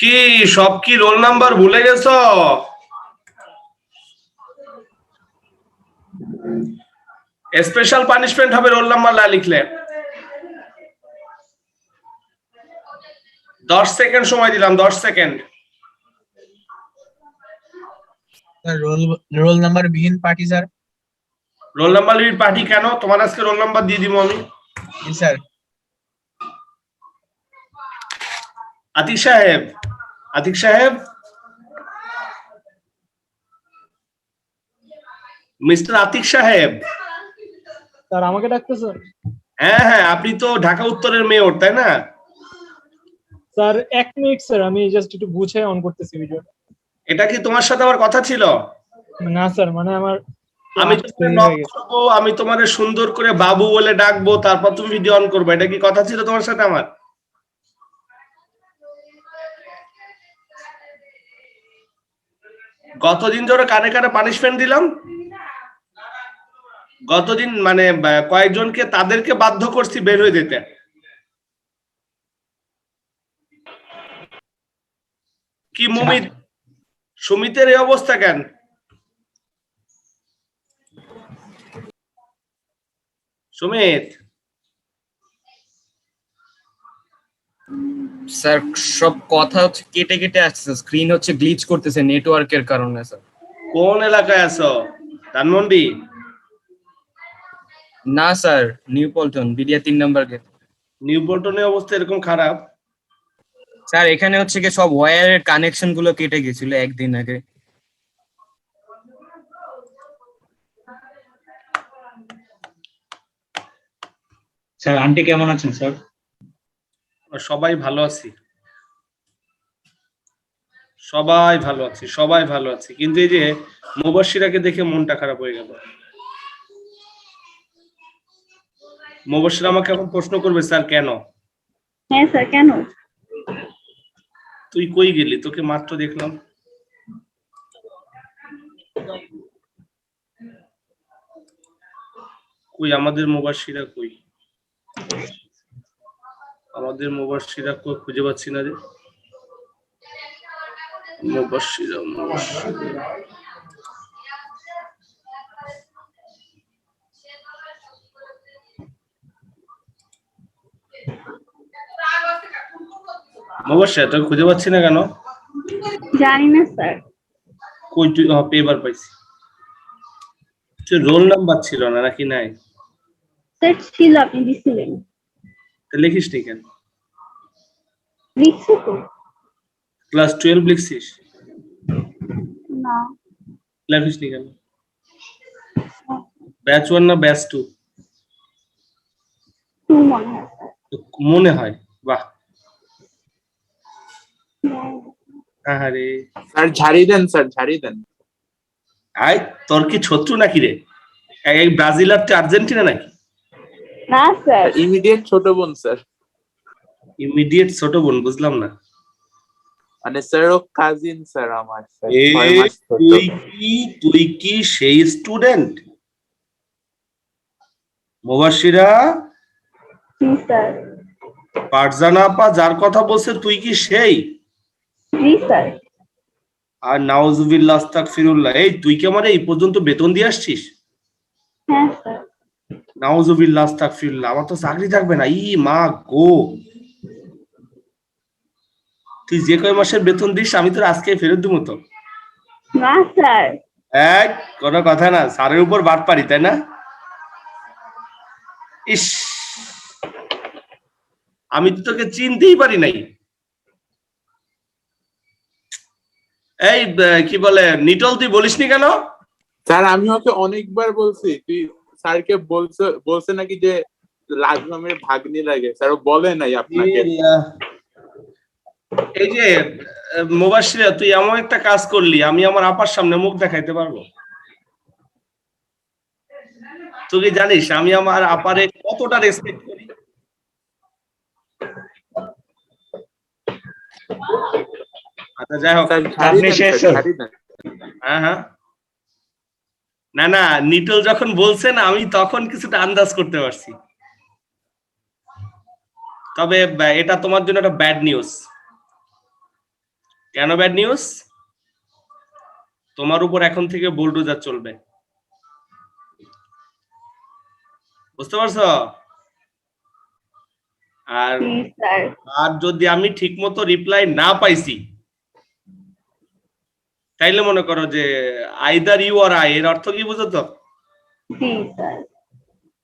কি সব কি রোল নাম্বার ভুলে গেছো? স্পেশাল পানিশমেন্ট হবে রোল নাম্বার না লিখলে। 10 সেকেন্ড সময় দিলাম, 10 সেকেন্ড। রোল নাম্বার বিহীন পার্টি স্যার। রোল নাম্বার বিহীন পার্টি কেন? তোমার আজকে রোল নাম্বার দিয়ে দিব আমি। জি স্যার। আতিক সাহেব, আতিক সাহেব, মিস্টার আতিক সাহেব। স্যার আমাকে ডাকতেছেন? হ্যাঁ হ্যাঁ, আপনি তো ঢাকা উত্তরের মেয়র, তাই না? স্যার 1 মিনিট স্যার, আমি জাস্ট একটু গুছিয়ে অন করতেছি ভিডিওটা। এটা কি তোমার সাথে আমার কথা ছিল? না স্যার, মানে আমার আমি আমি তোমারে সুন্দর করে বাবু বলে ডাকবো, তারপর তুমি ভিডিও অন করবে, এটা কি কথা ছিল তোমার সাথে আমার? গতদিন ধরে কানে কানে পানিশমেন্ট দিলাম, গতদিন মানে কয়েকজনকে তাদেরকে বাধ্য করছি বের হয়ে যেতে। কি মুমিত, সুমিতের এই অবস্থা কেন? সুমিত স্যার সব কথা হচ্ছে কেটে কেটে আসছে, স্ক্রিন হচ্ছে গ্লিচ করতেছে নেটওয়ার্কের কারণে স্যার। কোন এলাকায় আছো? ধানমন্ডি? না স্যার, নিউ পল্টন, বিডিয়া 3 নম্বর গেট। নিউ পল্টনের অবস্থা এরকম খারাপ? স্যার এখানে হচ্ছে কি সব ওয়্যারের কানেকশন গুলো কেটে গেছিল একদিন আগে। স্যার আন্টি কেমন আছেন স্যার? সবাই ভালো আছি, সবাই ভালো আছি, সবাই ভালো আছি, কিন্তু এই যে মুবাশশিরাকে দেখে মনটা খারাপ হয়ে গেল। মুবাশশিরা আমাকে এখন প্রশ্ন করবে, স্যার কেন? হ্যাঁ স্যার, কেন? তুই কই গেলি? তোকে মাত্র দেখলাম। কই আমাদের মুবাশশিরা কই? আমাদের মুবাশশিরা কই খুঁজে পাচ্ছি না রে। মুবাশশিরা, মুবাশশিরা। মুবাশশিরা তুই খুঁজে পাচ্ছি না কেন? জানি না স্যার। কই তুই? পেপার পাইছি। তুই রোল নাম্বার ছিল না নাকি নাই? স্যার ছিল, আপনি দিছিলেন। তো লিখিস নি কেন? লিখছি তো। ক্লাস 12 লিখছিস? না। লিখিস নি কেন? ব্যাচ 1 না ব্যাচ 2? মনে হয় স্যার। মনে হয়, বাহ। আরে স্যার ঝাড়ি দেন, স্যার ঝাড়ি দেন। আই, তোর কি শত্রু নাকি রে? এই ব্রাজিল আর আর্জেন্টিনা নাকি? না স্যার। ইমিডিয়েট ছোট বোন স্যার। ইমিডিয়েট ছোট বোন? বুঝলাম না। মানে স্যার ও কাজিন স্যার আমার স্যার। তুই কি সেই স্টুডেন্ট মুবাশশিরা? জি স্যার। ফারজানা আপা যার কথা বলছে তুই কি সেই? জি স্যার। আর নাউজুবিল্লাহ আস্তাগফিরুল্লাহ, এই তুই কি আমার এই পর্যন্ত বেতন দিয়ে আসছিস? হ্যাঁ স্যার। নাউজুবিল্লাহ আস্তাগফিরুল্লাহ, আমার তো চাকরি থাকবে না। ই মা গো, তুই যে কয় মাসের বেতন দিস আমি তোর আজকে ফেরত দিব তো। না স্যার। এক কোনো কথা না, স্যারের উপর বাট পারি, তাই না? ইস, আমি তো তোকে চিনতেই পারি নাই। এই কি বলে নিটল, তুই বলিসনি কেন? স্যার আমি ওকে অনেকবার বলছি, তুই স্যারকে বলছে নাকি যে লাজমামের ভাগ্নি লাগে, স্যার ও বলে নাই আপনাকে। এই যে মুবাশশিরা, তুই এমন একটা কাজ করলি, আমি আমার আপার সামনে মুখ দেখাইতে পারবো? তুই কি জানিস আমি আমার আপারে কতটা রেসপেক্ট করি? আচ্ছা যাই হোক, আপনি শেষ স্যার। হ্যাঁ হ্যাঁ, না না, নিটল যখন বলছেন আমি তখন কিছুটা আন্দাজ করতে পারছি। তবে এটা তোমার জন্য একটা ব্যাড নিউজ। কেন ব্যাড নিউজ? তোমার উপর এখন থেকে বুলডোজার চলবে, বুঝতে পারছো? আর জি স্যার। আর যদি আমি ঠিক মতো রিপ্লাই না পাইছি, তাইলে মনে করো যে আইদার ইউ আর আই, এর অর্থ কি বুঝো তো? জি স্যার।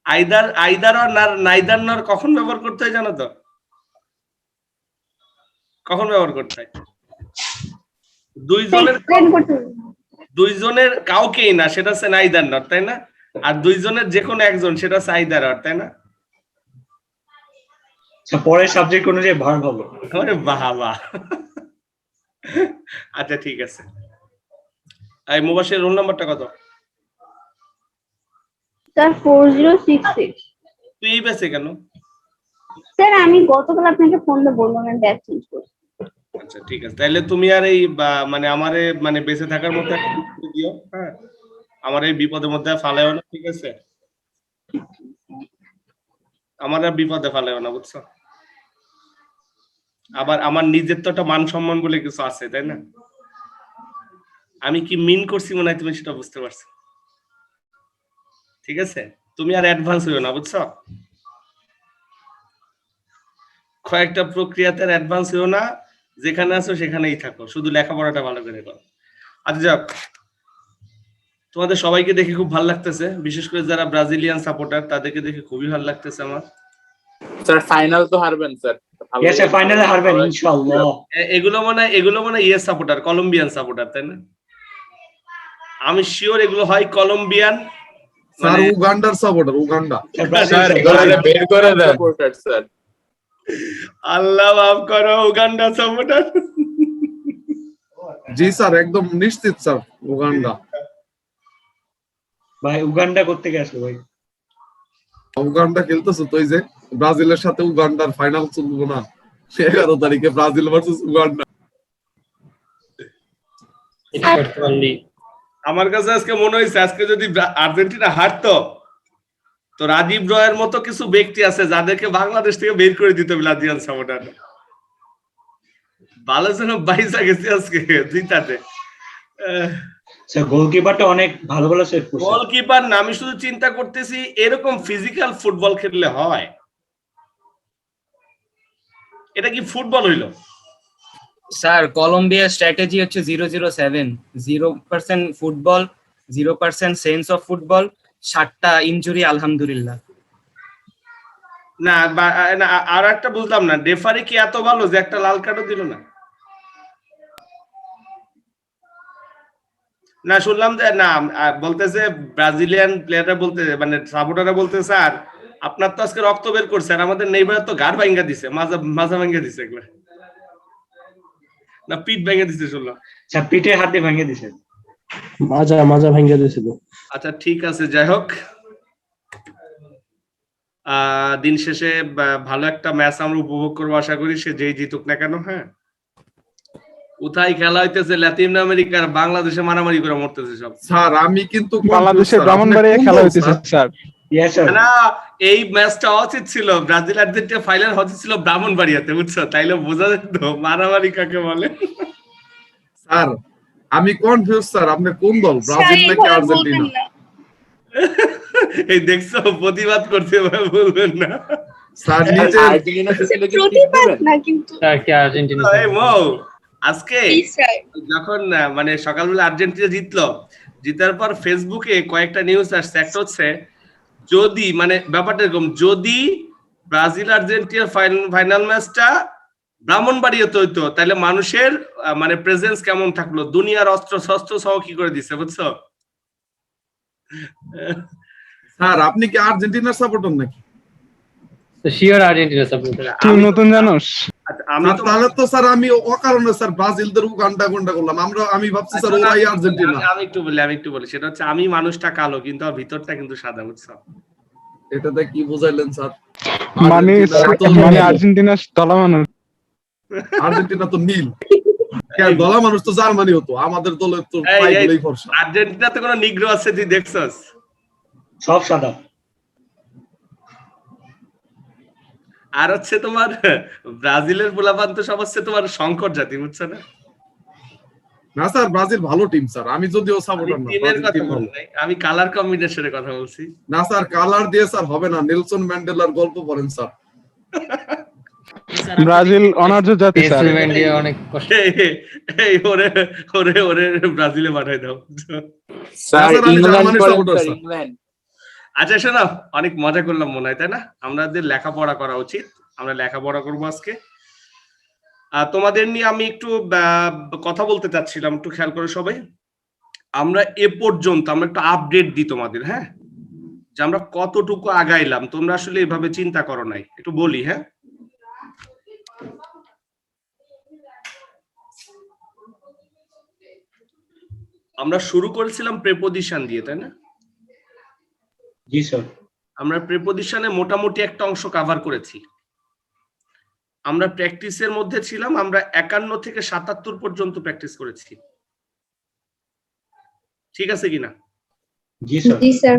আইদার আর নাইদার নর কখন ব্যবহার করতে হয় জানো তো? কখন ব্যবহার করতে হয়? এক্সপ্লেন করতে দুইজনের কাউকেই না, সেটা হচ্ছে নাইদার নর, তাই না? আর দুইজনের যে কোনো একজন, সেটা হচ্ছে আইদার আর, তাই না? আচ্ছা, পরের সাবজেক্ট অনুযায়ী ভার্ব হবে। আরে বাহ বাহ। আচ্ছা ঠিক আছে। এই মুবাশির রোল নাম্বারটা কত? স্যার 4066। তুই এই বেসে কেন? স্যার আমি গতকাল আপনাকে ফোন দিয়ে বললাম আমি ব্যাচ চেঞ্জ করছি। আচ্ছা ঠিক আছে, তাহলে তুমি আর এই মানে আমারে মানে বেঁচে থাকার মতো একটা কিছু দিও, হ্যাঁ? আমার এই বিপদের মধ্যে ফালাইও না, ঠিক আছে? আমার আর বিপদে ফালাইও না, বুঝছো? আবার আমার নিজের তো একটা মান সম্মান বলে কিছু আছে, তাই না? আমি কি মিন করছি মনে হয় তুমি সেটা বুঝতে পারছো, ঠিক আছে? তুমি আর অ্যাডভান্স হইও না, বুঝছো? কয়েকটা প্রক্রিয়াতে অ্যাডভান্স হইও না, যেখানে আছো সেখানেই থাকো, শুধু লেখাপড়াটা ভালো করে করো। আচ্ছা যাক, তোমাদের সবাইকে দেখে খুব ভালো লাগতেছে, বিশেষ করে যারা ব্রাজিলিয়ান সাপোর্টার তাদেরকে দেখে খুবই ভালো লাগতেছে আমার। স্যার ফাইনাল তো হারবেন স্যার। ইয়েস স্যার, ফাইনালে হারবেন ইনশাআল্লাহ। এগুলো মানে ইয়েস সাপোর্টার, কলম্বিয়ান সাপোর্টার, তাই না? আমি শিওর এগুলো হয় কলম্বিয়ান, স্যার উগান্ডার সাপোর্টার, উগান্ডা। স্যার এগুলো বের করে দেন সাপোর্টার স্যার। আল্লাহ মাফ করো, উগান্ডা সাপোর্টার। জি স্যার, একদম নিশ্চিত স্যার, উগান্ডা। ভাই উগান্ডা করতে গেছে ভাই। উগান্ডা খেলতেছে তো, ওই যে ব্রাজিলের সাথে উগান্ডার ফাইনাল চলবো না 11 তারিখে, ব্রাজিল ভার্সেস উগান্ডা। আমার কাছে আজকে মনে হয়েছে আজকে যদি আর্জেন্টিনা হারতো, তো রাজীব রয়ের মতো কিছু ব্যক্তি আছে যাদেরকে বাংলাদেশ থেকে বের করে দিত ব্রাজিলিয়ান সাপোর্টার। ভালো যেন বাইসা গেছে আজকে জিতাতে। স্যার গোলকিপারটা অনেক ভালো ভালো সেভ করছে। গোলকিপার না, আমি শুধু চিন্তা করতেছি এরকম ফিজিক্যাল ফুটবল খেললে হয়? এটা কি ফুটবল হইলো? স্যার কলম্বিয়ার স্ট্র্যাটেজি হচ্ছে 007, 0% ফুটবল, 0% সেন্স অফ ফুটবল, 7টা ইনজুরি আলহামদুলিল্লাহ। না আর একটা বুঝলাম না, রেফারি কি এত ভালো যে একটা লাল কার্ডও দিল না? না শুনলাম যে না, বলতেছে ব্রাজিলিয়ান প্লেয়াররা বলতে মানে সাপোর্টাররা বলতে, স্যার আপনার তো আজকে রক্ত বের করছে, আর আমাদের নেইবার তো গাড় ভাঙ্গা দিছে, মাজা ভাঙ্গা দিছে একবার, না পিঠ ভেঙে দিছে শুনলাম। স্যার পিঠে হাত দিয়ে ভেঙে দিছে, মাজা ভেঙে দিয়েছিল। আচ্ছা ঠিক আছে, যাই হোক, দিন শেষে ভালো একটা ম্যাচ আমরা উপভোগ করবো, আশা করি সে যেই জিতুক না কেন। হ্যাঁ, কোথায় খেলা হইতেছে? লাতিন আমেরিকার, বাংলাদেশে মারামারি করে মরতেছে সব। স্যার আমি কিন্তু বাংলাদেশে ব্রাহ্মণবাড়িয়া খেলা হইতেছে স্যার। Yes sir. না, এই ম্যাচটা উচিত ছিল ব্রাজিল আর্জেন্টিনা ফাইনাল হতে ছিল ব্রাহ্মণবাড়িয়াতে, বুঝছো? তাইলে বোঝা যেত মারামারি কাকে বলে। স্যার আমি কনফিউজ স্যার, আপনি কোন দল, ব্রাজিল নাকি আর্জেন্টিনা? এই দেখছো, প্রতিবাদ করতে বলবেন না স্যার নিজে আর্জেন্টিনা ছেলে কি প্রতিবাদ না কিন্তু স্যার কি আর্জেন্টিনা? এই মৌ, আজকে স্যার যখন মানে সকালবেলা আর্জেন্টিনা জিতলো, জিতার পর ফেসবুকে কয়েকটা নিউজ আসছে। একটা হচ্ছে যদি মানে ব্যাপারটা এরকম, যদি ব্রাজিল আর্জেন্টিনার ফাইনাল ম্যাচটা ব্রাহ্মণবাড়িয়াতে হইতো, তাহলে মানুষের মানে প্রেজেন্স কেমন থাকলো, দুনিয়ার অস্ত্র শস্ত্র সহ কি করে দিছে, বুঝছো? স্যার আপনি কি আর্জেন্টিনার সাপোর্টার নাকি? Sure Argentina supporter. তুই নতুন জানোস? আচ্ছা, আমি তো তাহলে তো স্যার আমি অকারণে স্যার ব্রাজিলদের উগান্ডা গোন্ডা করলাম, আমি ভাবছি স্যার ওরাই আর্জেন্টিনা। আমি একটু বলি, সেটা হচ্ছে আমি মানুষটা কালো কিন্তু আর ভিতরটা কিন্তু সাদা, বুঝছো? এটাতে কি বুঝাইলেন স্যার? মানে আর্জেন্টিনার দলা মানুষ। আর্জেন্টিনা তো নীল, দলা মানুষ তো জার্মানি হতো, আমাদের দলে তো প্রায়ই ফর্সা। আর্জেন্টিনাতে কোনো নিগ্রো আছে তুই দেখছস? সব সাদা। আর হচ্ছে তোমার ব্রাজিলের পোলাপান তো সব হচ্ছে তোমার সংকট জাতি, বুঝছো না? না স্যার ব্রাজিল ভালো টিম স্যার, আমি যদিও আমি সাপোর্টার না, টিমের ব্রাজিল কথা টিম বলি ভালো। নাই, আমি কালার কম্বিনেশনের কথা বলছি। না স্যার কালার দিয়ে স্যার হবে না, নেলসন ম্যান্ডেলার গল্প পড়েন স্যার। ব্রাজিল অনার্য জাতি স্যার। পেনসিলভেনিয়া অনেক কষ্ট। এই ওরে ওরে ওরে ব্রাজিলে পাঠাই দাও। স্যার স্যার, আমি ইংল্যান্ড জার্মানির করেন supporter, স্যার, স্যার। ইংল্যান্ড। আচ্ছা শোনো, অনেক মজা করলাম মনে হয়, তাই না? আমাদের লেখাপড়া করা উচিত, আমরা লেখাপড়া করবো আজকে। তোমাদের নিয়ে আমি একটু কথা বলতে চাচ্ছিলাম, একটু খেয়াল করে সবাই। আমরা এ পর্যন্ত আমরা একটু আপডেট দিই তোমাদের, হ্যাঁ, যে আমরা কতটুকু আগাইলাম। তোমরা আসলে এভাবে চিন্তা করো নাই, একটু বলি। হ্যাঁ, আমরা শুরু করেছিলাম প্রেপোজিশন দিয়ে, তাই না? জি স্যার। আমরা প্রেপোজিশনে মোটামুটি একটা অংশ কভার করেছি। আমরা প্র্যাকটিসের মধ্যে ছিলাম, আমরা 51 থেকে 77 পর্যন্ত প্র্যাকটিস করেছি, ঠিক আছে কিনা? জি স্যার। জি স্যার।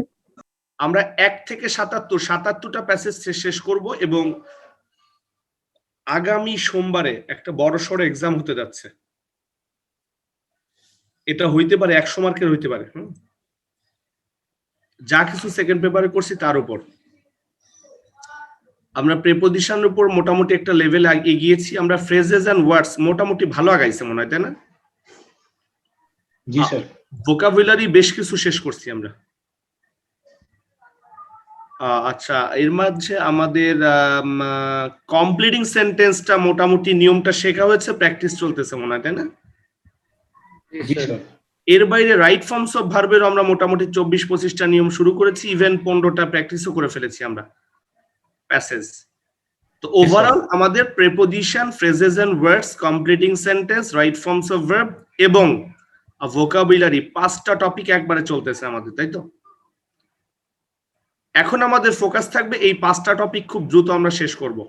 আমরা 1 থেকে 77টা প্যাসেজ শেষ করব এবং আগামী সোমবারে একটা বড়সড় এক্সাম হতে যাচ্ছে। এটা হইতে পারে 100 মার্কের, হইতে পারে। যা কিছু সেকেন্ড পেপারে করছি তার উপর আমরা প্রেপোজিশনের উপর মোটামুটি একটা লেভেল এগিয়েছি। আমরা ফ্রেজেস এন্ড ওয়ার্ডস মোটামুটি ভালো আগাইছে মনে হয়, তাই না? জি স্যার। ভোকাবুলারি বেশ কিছু শেষ করছি আমরা। আচ্ছা, এর মাঝে আমাদের কমপ্লিটিং সেন্টেন্সটা মোটামুটি নিয়মটা শেখা হয়েছে, প্র্যাকটিস চলতেছে মনে হয়, তাই না? জি স্যার। এর বাইরে রাইট ফর্মস অফ ভার্বের আমরা মোটামুটি 24-25টা নিয়ম শুরু করেছি, ইভেন 15টা প্র্যাকটিসও করে ফেলেছি আমরা প্যাসেজ। তো ওভারঅল আমাদের preposition, phrases and words, completing sentence, right forms of verb এবং ভোকাবুলারি 5টা টপিক একবারে চলতেছে আমাদের, তাই তো? এখন আমাদের ফোকাস থাকবে এই 5টা টপিক খুব দ্রুত আমরা শেষ করব।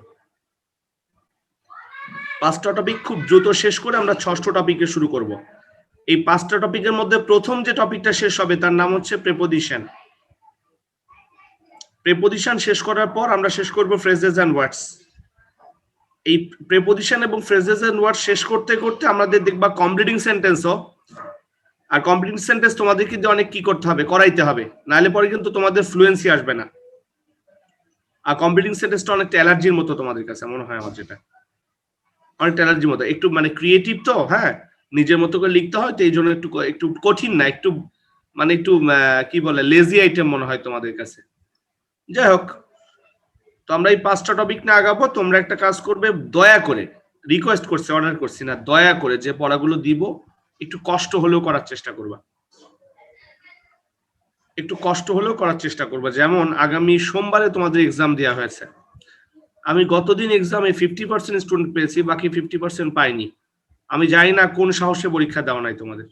5টা টপিক খুব দ্রুত শেষ করে আমরা 6ষ্ঠ টপিকে শুরু করব। এই 5টা টপিকের মধ্যে প্রথম যে টপিকটা শেষ হবে তার নাম হচ্ছে প্রেপোজিশন। প্রেপোজিশন শেষ করার পর আমরা শেষ করব ফ্রেজেস এন্ড ওয়ার্ডস। এই প্রেপোজিশন এবং ফ্রেজেস এন্ড ওয়ার্ডস শেষ করতে করতে আমাদের দেখবা কমপ্লিটিং সেন্টেন্সও। আর কমপ্লিটিং সেন্টেন্স তোমাদের কিন্তু অনেক কি করতে হবে, করাইতে হবে, নাহলে পরে কিন্তু তোমাদের ফ্লুয়েন্সি আসবে না। আর কমপ্লিটিং সেন্টেন্সটা অনেকটা অ্যালার্জির মতো তোমাদের কাছে মনে হয় আমার, যেটা অনেকটা অ্যালার্জির মতো, একটু মানে ক্রিয়েটিভ তো, হ্যাঁ, নিজের মতো করে লিখতে হয়, তো এই জন্য একটু কঠিন না, একটু মানে একটু কি বলে লেজি আইটেম মনে হয় তোমাদের কাছে। যাই হোক, তো আমরা এই 5টা টপিক নিয়ে আগাবো। তোমরা একটা কাজ করবে, দয়া করে, রিকোয়েস্ট করছি, অর্ডার করছি না, দয়া করে যে পড়াগুলো দিব একটু কষ্ট হলেও করার চেষ্টা করবা, একটু কষ্ট হলেও করার চেষ্টা করবা। যেমন আগামী সোমবারে তোমাদের এক্সাম দেওয়া হয়েছে, আমি গতদিন এক্সামে 50% স্টুডেন্ট পেয়েছি, বাকি 50% পাইনি। আমি জানি না কোন সাহসে পরীক্ষা দেওয়া নাই তোমাদের।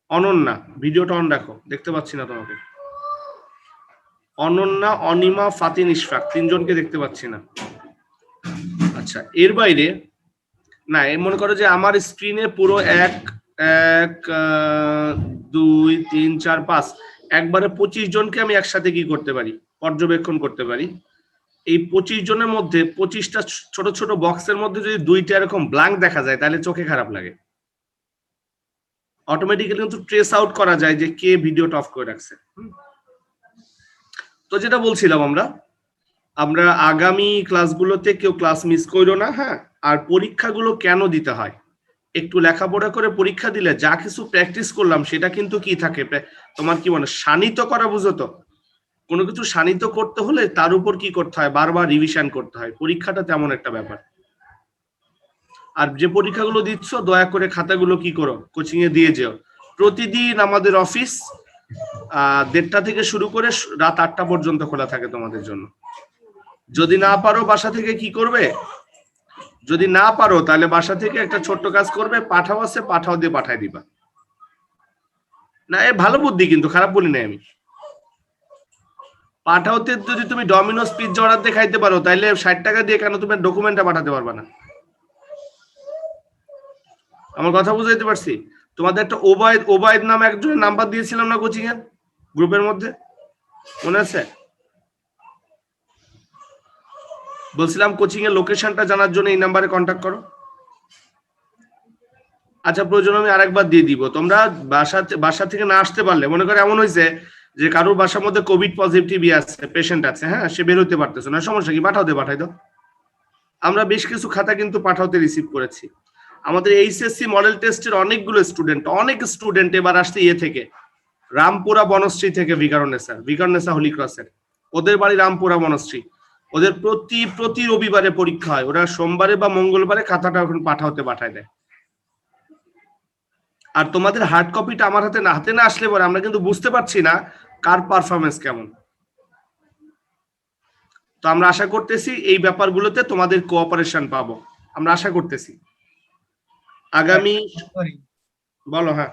অনন্যা, ভিডিওটা অন রাখো, দেখতে পাচ্ছি না তোমাকে। অনন্যা, অনিমা, ফাতিন, ইশফাক, 3জনকে দেখতে পাচ্ছি না। আচ্ছা, এর বাইরে না, মনে করো যে আমার স্ক্রিনে পুরো 1 2 3 4 5 একবারে 25 জনকে আমি একসাথে কি করতে পারি, পর্যবেক্ষণ করতে পারি। এই 25 জনের মধ্যে 25টা ছোট ছোট বক্সের মধ্যে যদি 2টা এরকম ব্ল্যাঙ্ক দেখা যায় তাহলে চোখে খারাপ লাগে। অটোমেটিক্যালি কিন্তু ট্রেস আউট করা যায় যে কে ভিডিওটা অফ করে রাখছে। তো যেটা বলছিলাম, আমরা আগামী ক্লাসগুলোতে কেউ ক্লাস মিস করো না, হ্যাঁ। আর পরীক্ষাগুলো কেন দিতে হয়, একটু লেখাপড়া করে পরীক্ষা দিলে যা কিছু প্র্যাকটিস করলাম সেটা কিন্তু কি থাকে, তোমার কি মনে শানিত করা, বুঝো তো? কোনো কিছু শানিত করতে হলে তার উপর কি করতে হয়, বারবার রিভিশন করতে হয়। পরীক্ষাটা তেমন একটা ব্যাপার। আর যে পরীক্ষাগুলো দিচ্ছ দয়া করে খাতাগুলো কি করো, কোচিং এ দিয়ে যেও। প্রতিদিন আমাদের অফিস 1:30 থেকে শুরু করে রাত 8টা পর্যন্ত খোলা থাকে তোমাদের জন্য। যদি না পারো বাসা থেকে কি করবে, যদি না পারো তাহলে বাসা থেকে একটা ছোট্ট কাজ করবে, পাঠাও আছে, পাঠাও দিয়ে পাঠাই দিবা। না, এ ভালো বুদ্ধি, কিন্তু খারাপ বলি না আমি। পাঠাওতে যদি তুমি ডমিনোস পিৎজা অর্ডার দিয়ে খাইতে পারো তাহলে 60 টাকা দিয়ে কেন তুমি ডকুমেন্টটা পাঠাতে পারবা না? আমার কথা বুঝাইতে পারছি? তোমাদের একটা ওবায়দ নাম একজনের নাম্বার দিয়েছিলাম না কোচিং এর গ্রুপের মধ্যে, মনে আছে? বলছিলাম কোচিং এর লোকেশনটা জানার জন্য এই নাম্বারে কন্ট্যাক্ট করো। আচ্ছা, প্রয়োজন আমি আরেকবার দিয়ে দিব। তোমরা বাসা থেকে না আসতে পারলে, মনে করো এমন হয়েছে যে কারোর বাসার মধ্যে কোভিড পজিটিভ আছে, পেশেন্ট আছে, হ্যাঁ, সে বের হতে পারতেছে না, সমস্যা কি, পাঠাই দাও। আমরা বেশ কিছু খাতা কিন্তু পাঠাতে রিসিভ করেছি। আমাদের এইচএসসি মডেল টেস্টের অনেক স্টুডেন্ট এবার আসছে থেকে রামপুরা বনশ্রী থেকে ভিকারুন্নেসা হোলি ক্রসের, ওদের বাড়ি রামপুরা বনশ্রী। ওদের প্রতি রবিবারে পরীক্ষা হয়, ওরা সোমবারে বা মঙ্গলবারে খাতাটা এখন পাঠায় দেয়। আর তোমাদের হার্ড কপিটা আমার হাতে না আসলে পরে আমরা কিন্তু বুঝতে পারছি না কার পারফরমেন্স কেমন। তো আমরা আশা করতেছি এই ব্যাপারগুলোতে তোমাদের কোঅপারেশন পাবো, আমরা আশা করতেছি। আগামী বলো। হ্যাঁ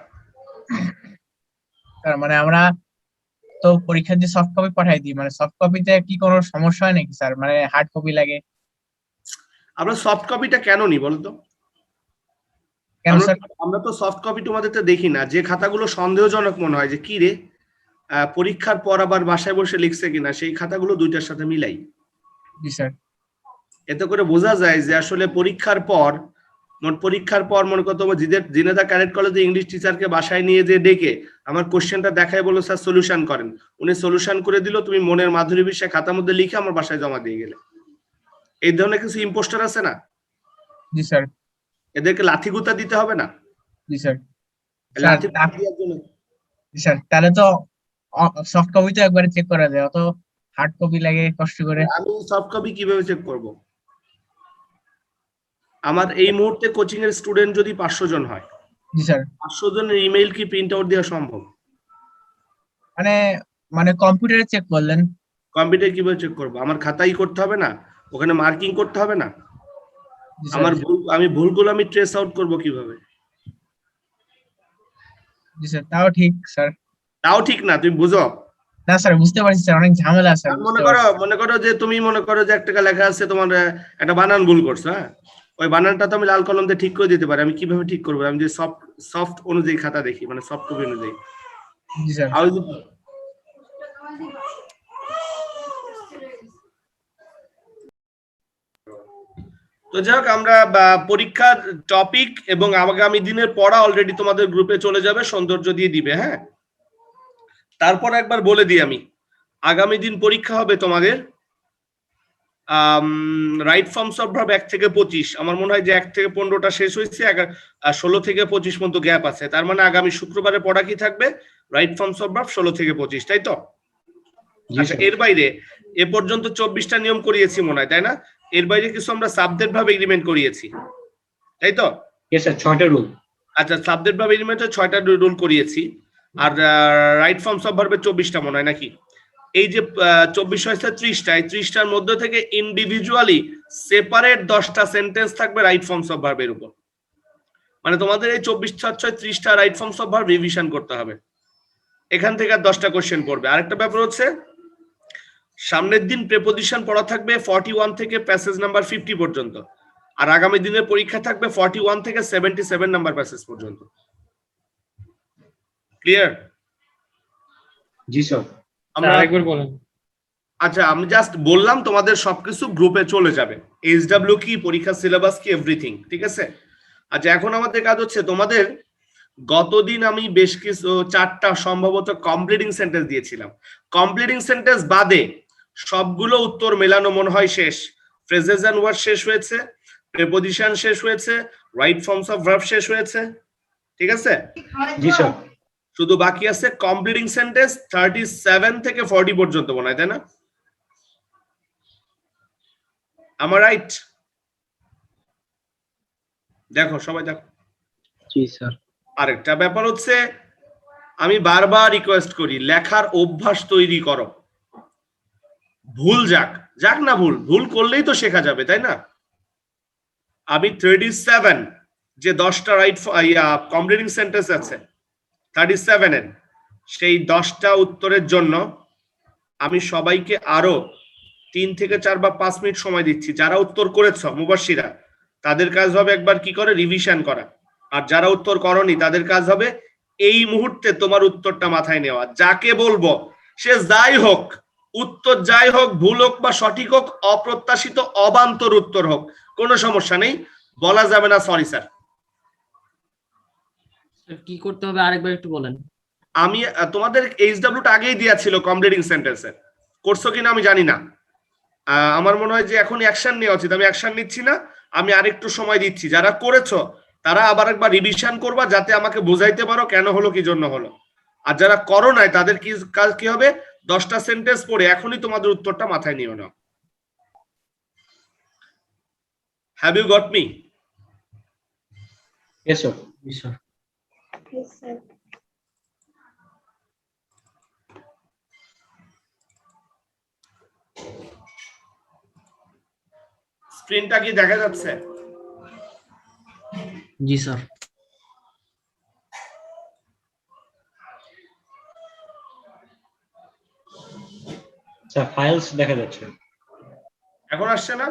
স্যার, মানে আমরা তো পরীক্ষার যে সফট কপি পাঠাই দিই, মানে সফট কপিতে কি কোনো সমস্যা হয় নাকি স্যার, মানে হার্ড কপি লাগে? আমরা সফট কপিটা কেন নি বলতো? কেন স্যার? আমরা তো সফট কপি তোমাদের তো দেখি না। যে খাতাগুলো সন্দেহজনক মনে হয় যে কি রে পরীক্ষার পর আবার বাসায় বসে লিখছে কিনা, সেই খাতাগুলো দুইটার সাথে মিলাই। জি স্যার। এতে করে বোঝা যায় যে আসলে পরীক্ষার পর মনে করো তোমার জিনেদা ক্যাডেট কলেজে ইংলিশ টিচারকে বাসায় নিয়ে যে ডেকে আমার কোশ্চেনটা দেখায় বলো স্যার সলিউশন করেন, উনি সলিউশন করে দিল, তুমি মনের মাধুরী বিষয়ে খাতার মধ্যে লিখে আমার বাসায় জমা দিয়ে গেলে। এই ধরনের কিছু ইম্পোস্টার আছে না? জি স্যার। এদেরকে লাঠি গুতা দিতে হবে না? জি স্যার। লাঠি দেওয়ার জন্য জি স্যার, তাহলে তো সফট কপি তো একবারে চেক করা যায়, অত হার্ড কপি লাগে কষ্ট করে। আমি সফট কপি কিভাবে চেক করব? আমার এই মুহূর্তে কোচিং এর স্টুডেন্ট যদি 500 জন হয়, জি স্যার। 500 জনের ইমেইল কি প্রিন্ট আউট দেওয়া সম্ভব? মানে কম্পিউটারে চেক করলেন? কম্পিউটার কিভাবে চেক করব? আমার খাতাই করতে হবে না? ওখানে মার্কিং করতে হবে না? জি স্যার। আমার ভুলগুলো আমি ট্রেস আউট করব কিভাবে? জি স্যার, তাও ঠিক স্যার। তাও ঠিক না, তুমি বুঝো না স্যার, বুঝতে পারছি স্যার, অনেক ঝামেলা স্যার। মনে করো যে তুমি মনে করো যে একটা লেখা আছে, তোমার একটা বানান ভুল করছো, হ্যাঁ, ওই বানানটা তো আমি লাল কলম দিয়ে ঠিক করে দিতে পারি। আমি কিভাবে ঠিক করবো? আমি যে সফট অনুযায়ী খাতা দেখি, মানে সফট কপি অনুযায়ী। জি স্যার। তো যাই হোক, আমরা পরীক্ষার টপিক এবং আগামী দিনের পড়া অলরেডি তোমাদের গ্রুপে চলে যাবে, সৌন্দর্য দিয়ে দিবে। হ্যাঁ, তারপর একবার বলে দিই আমি, আগামী দিন পরীক্ষা হবে তোমাদের রাইট ফর্মস অফ ভার্ব 1 থেকে 25। আমার মনে হয় যে 1 থেকে 15টা শেষ হয়েছে, 16 থেকে 25 পর্যন্ত গ্যাপ আছে। তার মানে আগামী শুক্রবারে পড়া কি থাকবে? রাইট ফর্মস অফ ভার্ব 16 থেকে 25, তাই তো? আচ্ছা, এর বাইরে এ পর্যন্ত 24টা নিয়ম করিয়েছি মনে হয়, তাই না? এর বাইরে কিছু আমরা সাবজেক্ট ভাবে এগ্রিমেন্ট করিয়েছি, তাই তো? স্যার 6টা রুল। আচ্ছা, সাবজেক্ট ভাবে এগ্রিমেন্টে 6টা রুল করিয়েছি, আর রাইট ফর্মস অফ ভার্বে 24টা মনে হয় নাকি? এই যে 24 হয়েছে 30টা, এই 30টার মধ্যে থেকে ইন্ডিভিজুয়ালি সেপারেট 10টা সেন্টেন্স থাকবে রাইট ফর্মস অফ ভার্বের উপর। মানে তোমাদের এই 24-6-30টা right forms of verb revision করতে হবে। এখান থেকে 10টা কোশ্চেন পড়বে। আরেকটা ব্যাপার হচ্ছে, সামনের দিন প্রেপোজিশন পড়া থাকবে 41 থেকে প্যাসেজ নাম্বার 50 পর্যন্ত, আর আগামী দিনের পরীক্ষা থাকবে 41 থেকে 77 নাম্বার প্যাসেজ পর্যন্ত। ক্লিয়ার? জি স্যার। আরেকবার বলেন। আচ্ছা, আমি জাস্ট বললাম, তোমাদের সবকিছু গ্রুপে চলে যাবে, এইচডব্লিউ কি, পরীক্ষার সিলেবাস কি, এভরিথিং, ঠিক আছে? আচ্ছা, এখন আমাদের কাজ হচ্ছে, তোমাদের গতদিন আমি বেশ কিছু 4টা সম্ভবত কমপ্লিটিং সেন্টেন্স দিয়েছিলাম। কমপ্লিটিং সেন্টেন্স বাদে সবগুলো উত্তর মেলানো মনে হয় শেষ। ফ্রেজেস এন্ড ওয়ার্ড শেষ হয়েছে, প্রিপোজিশন শেষ হয়েছে, রাইট ফর্মস অফ ভার্ব শেষ হয়েছে, ঠিক আছে? জি স্যার। শুধু বাকি আছে কমপ্লিটিং সেন্টেন্স 37 থেকে 40 পর্যন্ত মনে হয়, তাই না? আমার রাইট? দেখো সবাই, দেখো। জি স্যার। আরেকটা ব্যাপার হচ্ছে, আমি বারবার রিকোয়েস্ট করি, লেখার অভ্যাস তৈরি করো। ভুল যাক না, ভুল করলেই তো শেখা যাবে, তাই না? আমি 37 যে 10টা রাইট কমপ্লিটিং সেন্টেন্স আছে 37 এর, সেই 10টা উত্তরের জন্য আমি সবাইকে আরো 3 থেকে 4 বা 5 মিনিট সময় দিচ্ছি। যারা উত্তর করেছ মুবাশশিরা, তাদের কাজ হবে একবার কি করে রিভিশন করা, আর যারা উত্তর করনি তাদের কাজ হবে এই মুহূর্তে তোমার উত্তরটা মাথায় নেওয়া। যাকে বলবো সে যাই হোক, উত্তর যাই হোক, ভুল হোক বা সঠিক হোক, অপ্রত্যাশিত অবান্তর উত্তর হোক, কোনো সমস্যা নেই, বলা যাবে না সরি স্যার। কি করতে হবে আরেকবার একটু বলেন। আমি তোমাদের HW টা আগেই দেয়া ছিল কমপ্লিটিং সেন্টেন্সে, করছো কিনা আমি জানি না। আমার মনে হয় যে এখন অ্যাকশন নেওয়া উচিত, আমি অ্যাকশন নিচ্ছি না, আমি আরেকটু সময় দিচ্ছি। যারা করেছো তারা আবার একবার রিভিশন করবা, যাতে আমাকে বোঝাইতে পারো কেন হলো, কি জন্য হলো। আর যারা করো নাই তাদের কি কাজ কি হবে, 10টা সেন্টেন্স পড়ে এখনই তোমাদের উত্তরটা মাথায় নিও না। Have you got me? Yes, sir. জি স্যার। Yes, sir. স্ক্রিনটা কি দেখা যাচ্ছে? জি স্যার। স্যার ফাইলস দেখা যাচ্ছে। এখন আসছে না?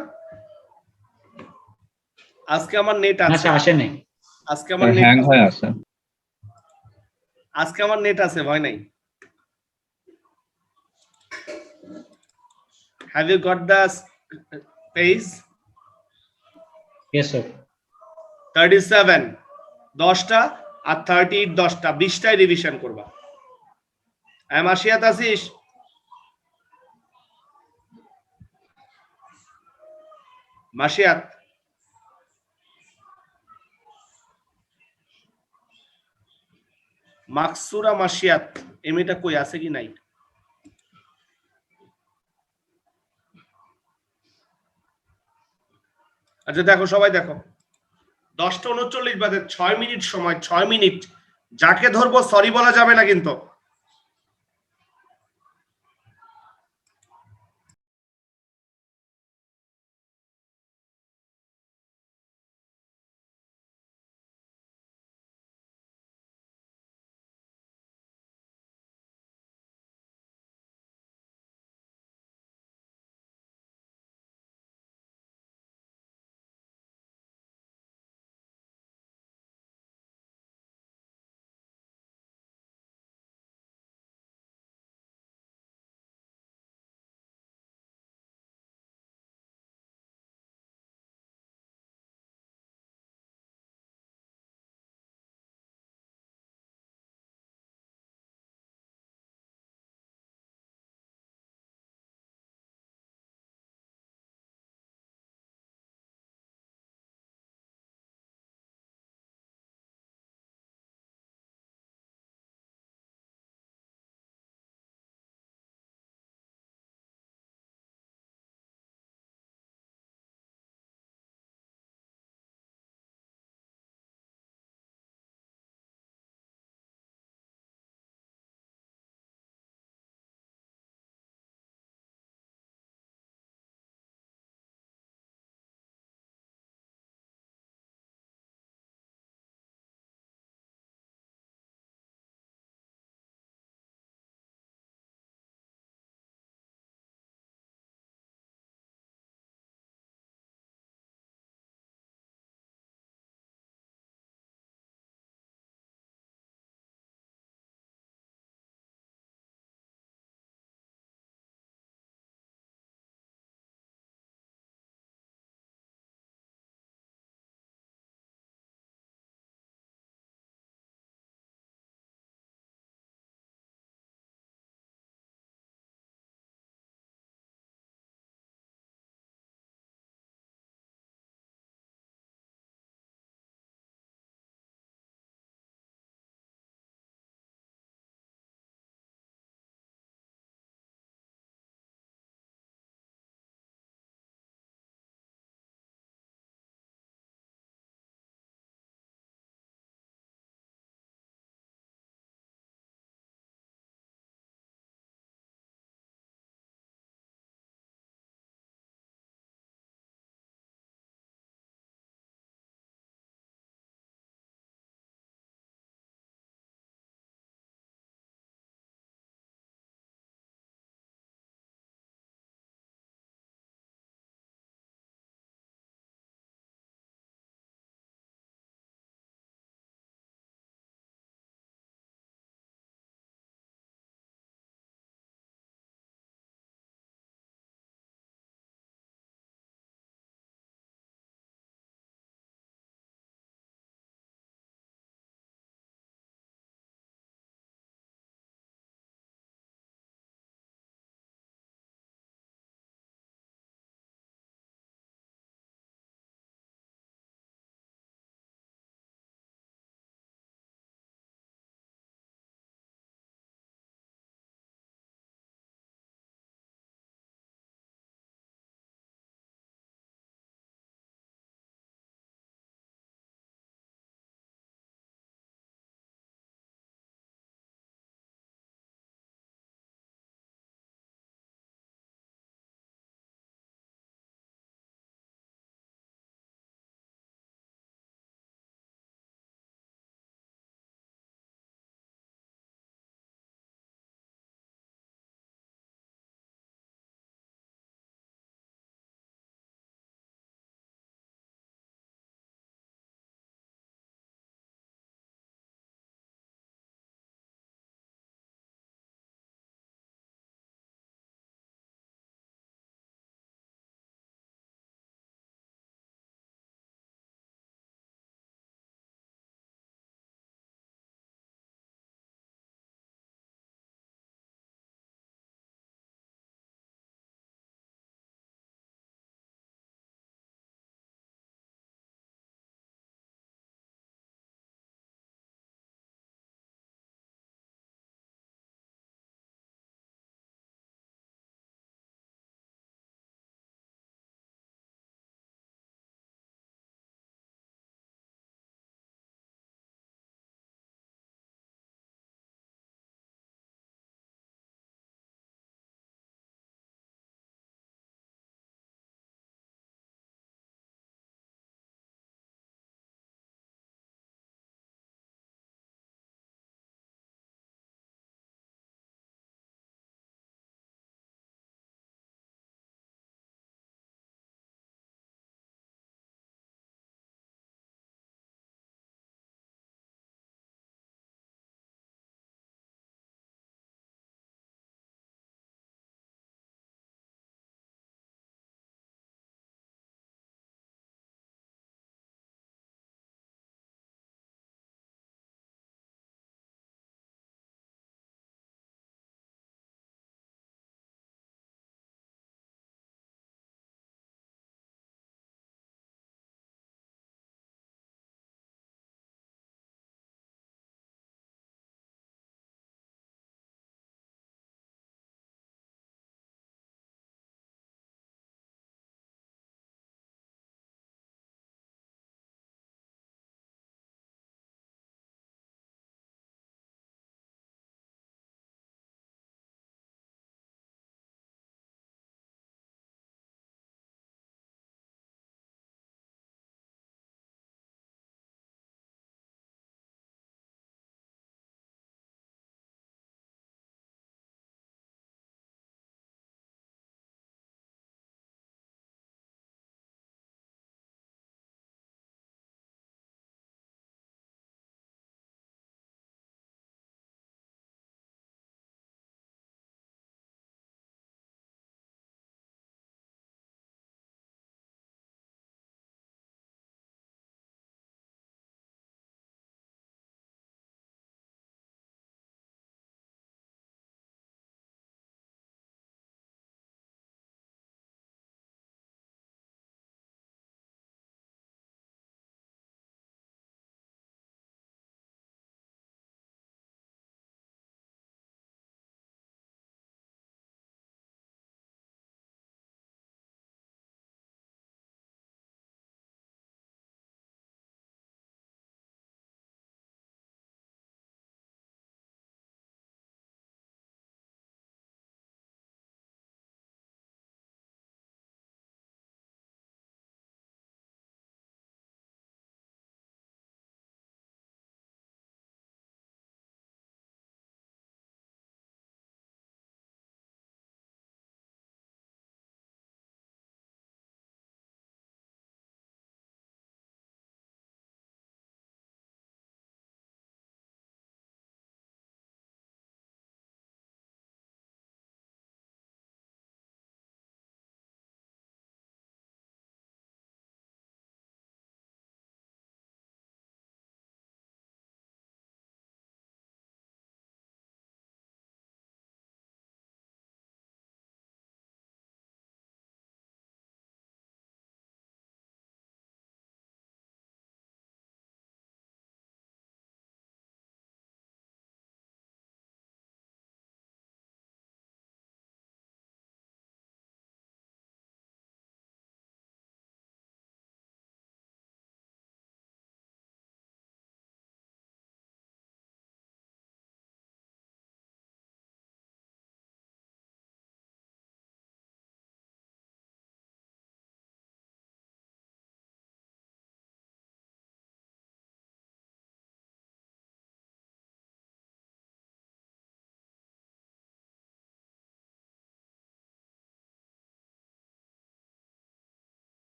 আজকে আমার নেট না আছে, স্যার আসে নাই। আজকে আমার নেট হ্যাং হয়ে আছে। আজকে আমার নেট আছে, ভয় নাই। Have you got the page? Yes, sir. 37 10টা আর 38 10টা, 20টাই রিভিশন করবা। আমি আসিয়াত আছিস? মাসিয়াত, মাকসুরা মাসিয়াত, এই মেয়েটা কই আছে কি নাই? আচ্ছা দেখো, সবাই দেখো, 10টা 39 বাজে, 6 মিনিট সময়, 6 মিনিট। যাকে ধরবো সরি বলা যাবে না কিন্তু।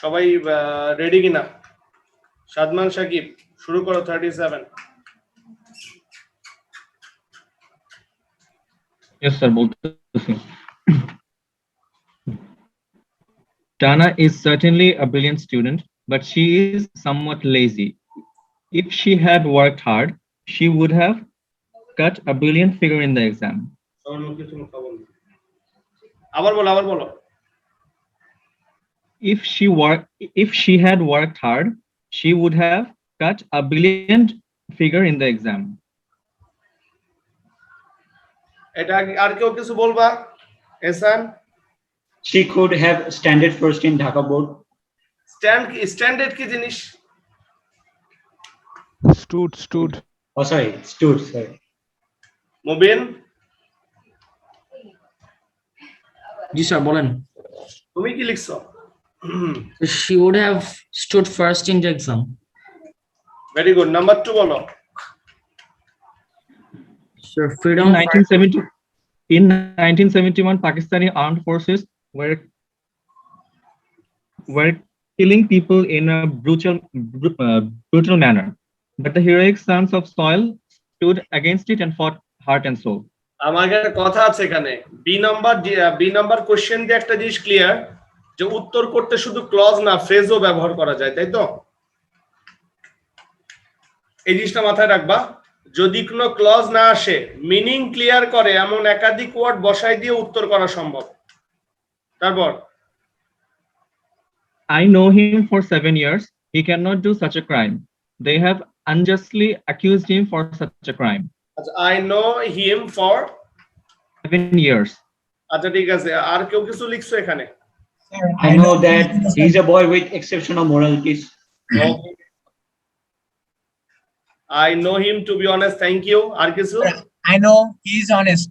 সবাই রেডি কিনা? সাদমান সাকিব শুরু করো 37। Yes, sir. বলতেছি। Tana is certainly a brilliant student, but she is somewhat lazy. If she had worked hard, she would have cut a brilliant figure in the exam. আবার বলো। If she had worked hard, she would have cut a brilliant figure in the exam. এটা আর কেউ কিছু বলবা? এহসান? She could have standard first in Dhaka board. Standard কি জিনিস? Stood. Oh, sorry, stood. Sorry. Mubin জি sir বলেন। তুমি কি লিখছো? She would have stood first in the exam. Very good. Number 2 বলো। Sir, freedom. In 1971, Pakistani armed forces were killing people in a brutal manner, but the heroic sons of soil stood against it and fought heart and soul. আমার একটা কথা আছে এখানে, B number question দিয়ে একটা জিনিস clear, যে উত্তর করতে শুধু ক্লজ না ফ্রেজও ব্যবহার করা যায়, তাই তো? এই জিনিসটা মাথায় রাখবা। যদি কোনো ক্লজ না আসে, মিনিং ক্লিয়ার করে এমন একাধিক ওয়ার্ড বসাই দিয়ে উত্তর করা সম্ভব। তারপর I know him for 7 years. He cannot do such a crime. They have unjustly accused him for such a crime. I know him for 7 years. আচ্ছা ঠিক আছে, আর কেউ কিছু লিখছো এখানে? I know that he's a boy with exceptional moralities. I know him to be honest. Thank you. আর কিছু? I know he is honest.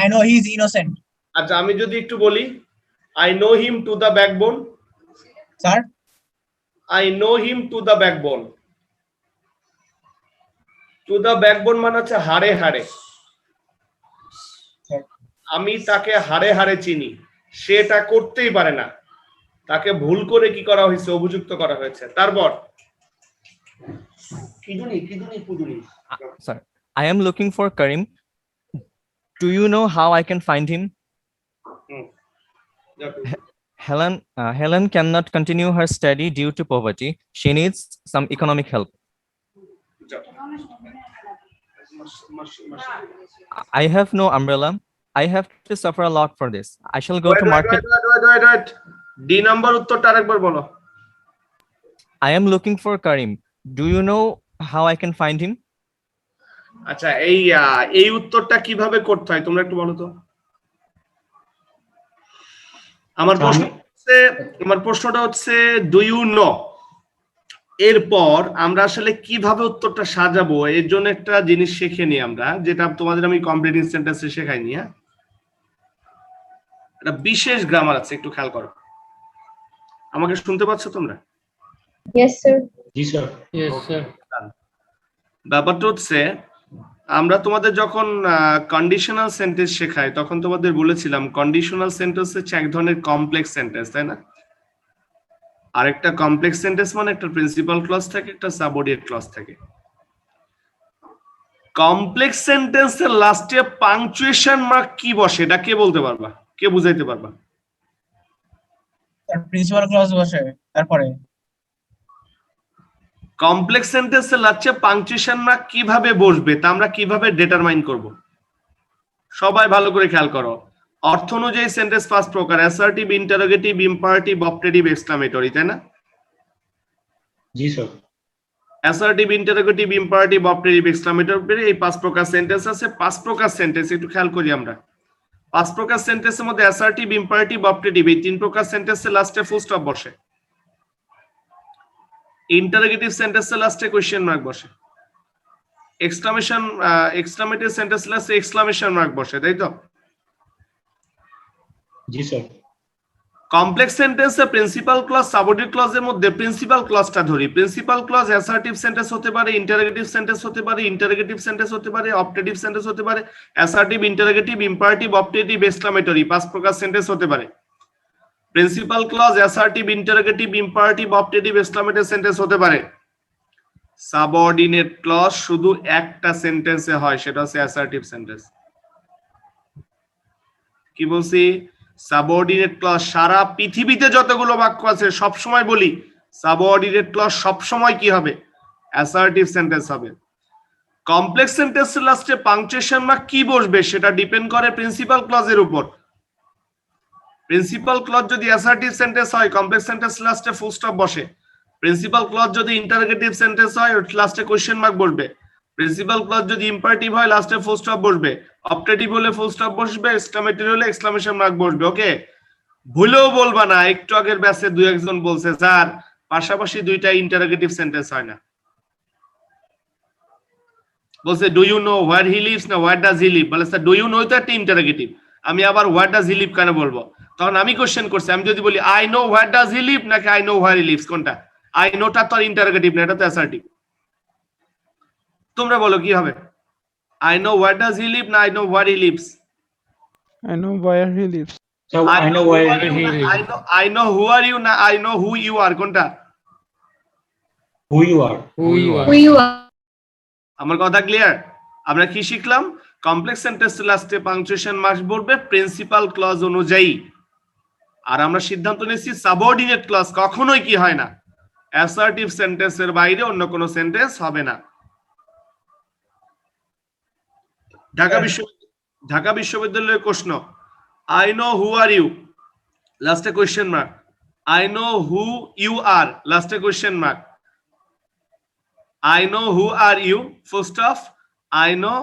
I know he is innocent. আচ্ছা আমি যদি একটু বলি, I know him to the backbone. Sir? I know him to the backbone. To the backbone মানে হচ্ছে হাড়ে হাড়ে। আমি তাকে হাড়ে হাড়ে চিনি, সে এটা করতেই পারে না, তাকে ভুল করে কি করা হয়েছে, অভিযুক্ত করা হয়েছে। তারপর Sir, I am looking for Karim. Do you know how I can find him? Helen cannot continue her study due to poverty. She needs some economic help. I have no umbrella. I have to suffer a lot for this. I shall go to market. Wait. D number উত্তরটা আরেকবার বলো। I am looking for Karim. Do you know how I can find him? আচ্ছা এই উত্তরটা কিভাবে করতে হয় তোমরা একটু বলো তো। আমার প্রশ্নটা হচ্ছে ডু ইউ নো, এরপর আমরা আসলে কিভাবে উত্তরটা সাজাবো এর জন্য একটা জিনিস শিখে নিই আমরা, যেটা তোমাদের আমি কমপ্লিটিং সেন্টেন্সে শেখাইনি। হ্যাঁ, একটা বিশেষ গ্রামার আছে, একটু খেয়াল করো। আমাকে শুনতে পাচ্ছ তোমরা? Yes sir. Ji sir. Yes sir. ব্যাপারটা হচ্ছে আমরা তোমাদের যখন কন্ডিশনাল সেন্টেন্স শেখাই তখন তোমাদের বলেছিলাম কন্ডিশনাল সেন্টেন্স হচ্ছে এক ধরনের কমপ্লেক্স সেন্টেন্স, তাই না? আরেকটা কমপ্লেক্স সেন্টেন্স মানে একটা প্রিন্সিপাল ক্লজ থাকে, একটা সাবঅর্ডিনেট ক্লজ থাকে। কমপ্লেক্স সেন্টেন্সের লাস্টে পাংচুয়েশন মার্ক কি বসে এটা কে বলতে পারবা, কে বুঝাইতে পারবা? প্রিন্সিপাল ক্লজ বসে তারপরে। কমপ্লেক্স সেন্টেন্সের লাস্টে পাংচুয়েশন মার্ক কিভাবে বসবে তা আমরা কিভাবে ডিটারমাইন করব? সবাই ভালো করে খেয়াল করো। অর্থ অনুযায়ী সেন্টেন্স পাঁচ প্রকার: assertive, interrogative, imperative, objective, exclamatory, তাই না? জি sir. Assertive, interrogative, imperative, objective, exclamatory, এই পাঁচ প্রকার সেন্টেন্স আছে। পাঁচ প্রকার সেন্টেন্স একটু খেয়াল করি আমরা। পাঁচ প্রকার সেন্টেন্সের মধ্যে অ্যাসার্টিভ, ইম্পারেটিভ, অবজেক্টিভ এই তিন প্রকার সেন্টেন্সের লাস্টে ফুল স্টপ বসে। ইন্টারোগেটিভ সেন্টেন্সের লাস্টে কোয়েশ্চেন মার্ক বসে। এক্সক্লামেটরি সেন্টেন্স লাস্টে এক্সক্লামেশন মার্ক বসে, তাই তো? জি স্যার। কমপ্লেক্স সেন্টেন্সে প্রিন্সিপাল ক্লজ, সাবঅর্ডিনেট ক্লজের মধ্যে প্রিন্সিপাল ক্লজটা ধরি। প্রিন্সিপাল ক্লজ অ্যাসার্টিভ সেন্টেন্স হতে পারে, ইন্টারোগেটিভ সেন্টেন্স হতে পারে, ইন্টারোগেটিভ সেন্টেন্স হতে পারে, অবজেক্টিভ সেন্টেন্স হতে পারে, assertive, interrogative, imperative, objective, exclamatory পাঁচ প্রকার সেন্টেন্স হতে পারে। Principal clause assertive, interrogative, imperative, optative, exclamative sentence হতে পারে। সাবঅর্ডিনেট ক্লজ শুধু একটা সেন্টেন্সে হয়, সেটা হচ্ছে অ্যাসার্টিভ সেন্টেন্স। কি বলছি? সাবঅর্ডিনেট ক্লজ সারা পৃথিবীতে যতগুলো বাক্য আছে সব সময় বলি সাবঅর্ডিনেট ক্লজ সব সময় কি হবে? অ্যাসার্টিভ সেন্টেন্স হবে। কমপ্লেক্স সেন্টেন্সের লাস্টে পাংচুয়েশন মার্ক কি বসবে সেটা ডিপেন্ড করে প্রিন্সিপাল ক্লজের উপর। প্রিন্সিপাল ক্লজ যদি অ্যাসার্টিভ সেন্টেন্স হয়, কমপ্লেক্স সেন্টেন্স লাস্টে ফুল স্টপ বসে। প্রিন্সিপাল ক্লজ যদি ইন্টারোগেটিভ সেন্টেন্স হয়, লাস্টে কোশ্চেন মার্ক বসবে। প্রিন্সিপাল ক্লজ যদি ইম্পারেটিভ হয়, লাস্টে ফুল স্টপ বসবে। অপটেটিভ হলে ফুল স্টপ বসবে, এক্সক্লামেটরি হলে এক্সক্লামেশন মার্ক বসবে। ওকে, ভুলেও বলবা না একটু আগের ব্যাচে দুই একজন বলছে স্যার পাশাপাশি দুইটা ইন্টারোগেটিভ সেন্টেন্স হয় না। বলছে do you know where he lives না হোয়ার ডাজ হি লিভ, বলে স্যার ডু ইউ নো তো একটা ইন্টারোগেটিভ, আমি আবার হোয়ার ডাজ হি লিভ কেন বলবো? তখন আমি কোশ্চেন করছি, আমি যদি বলি I know where does he live নাকি I know where he lives, কোনটা? আই নোটা তো ইন্টারোগেটিভ না, এটা তো অ্যাসার্টিভ। তোমরা বলো কি হবে? I know where does he live না I know where he lives? I know where he lives. So I know where he lives. I know who are you না I know who you are, কোনটা? Who you are. আমার কথা clear? আমরা কি শিখলাম? Complex sentence লাস্টে punctuation mark বলবে principal clause অনুযায়ী। আর আমরা সিদ্ধান্ত নিয়েছি সাবঅর্ডিনেট ক্লজ কখনোই কি হয় না, অ্যাসার্টিভ সেন্টেন্সের বাইরে অন্য কোনো সেন্টেন্স হবে না। ঢাকা বিশ্ববিদ্যালয়ের প্রশ্ন, I know who are you, লাস্টে question mark. I know who you are, লাস্টে question mark. I know who are you, full stop. I know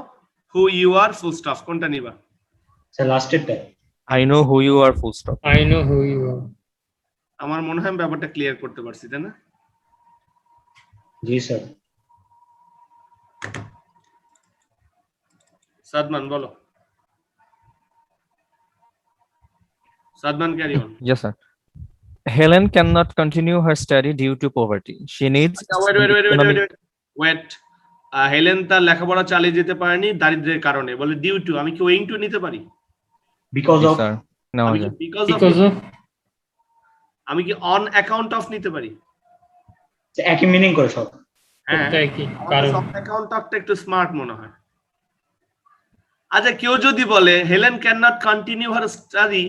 who you are, full stop. কোনটা নিবা? So last it. I know who you are, full stop. I know who you are. আমার মনে হয় ব্যাপারটা clear করতে পারছি, তাই না? জি স্যার। সাদমান বলো। Sadman carry on. Yes, sir. Helen cannot continue her study due to poverty. She needs Wait. Helen তার লেখাপড়া চালিয়ে যেতে পারেনি দারিদ্র্যের কারণে, বলে ডিউ টু। আমি কি ওয়িং টু নিতে পারি? Because Yes, of. sir. No, আমি sir. কি because of আমি কি অন অ্যাকাউন্ট অফ নিতে পারি? একই মিনিং করে সব। হ্যাঁ, কারণ অফ অ্যাকাউন্ট অফটা একটু স্মার্ট মনে হয়। আচ্ছা, কেউ যদি বলে Helen can not continue her study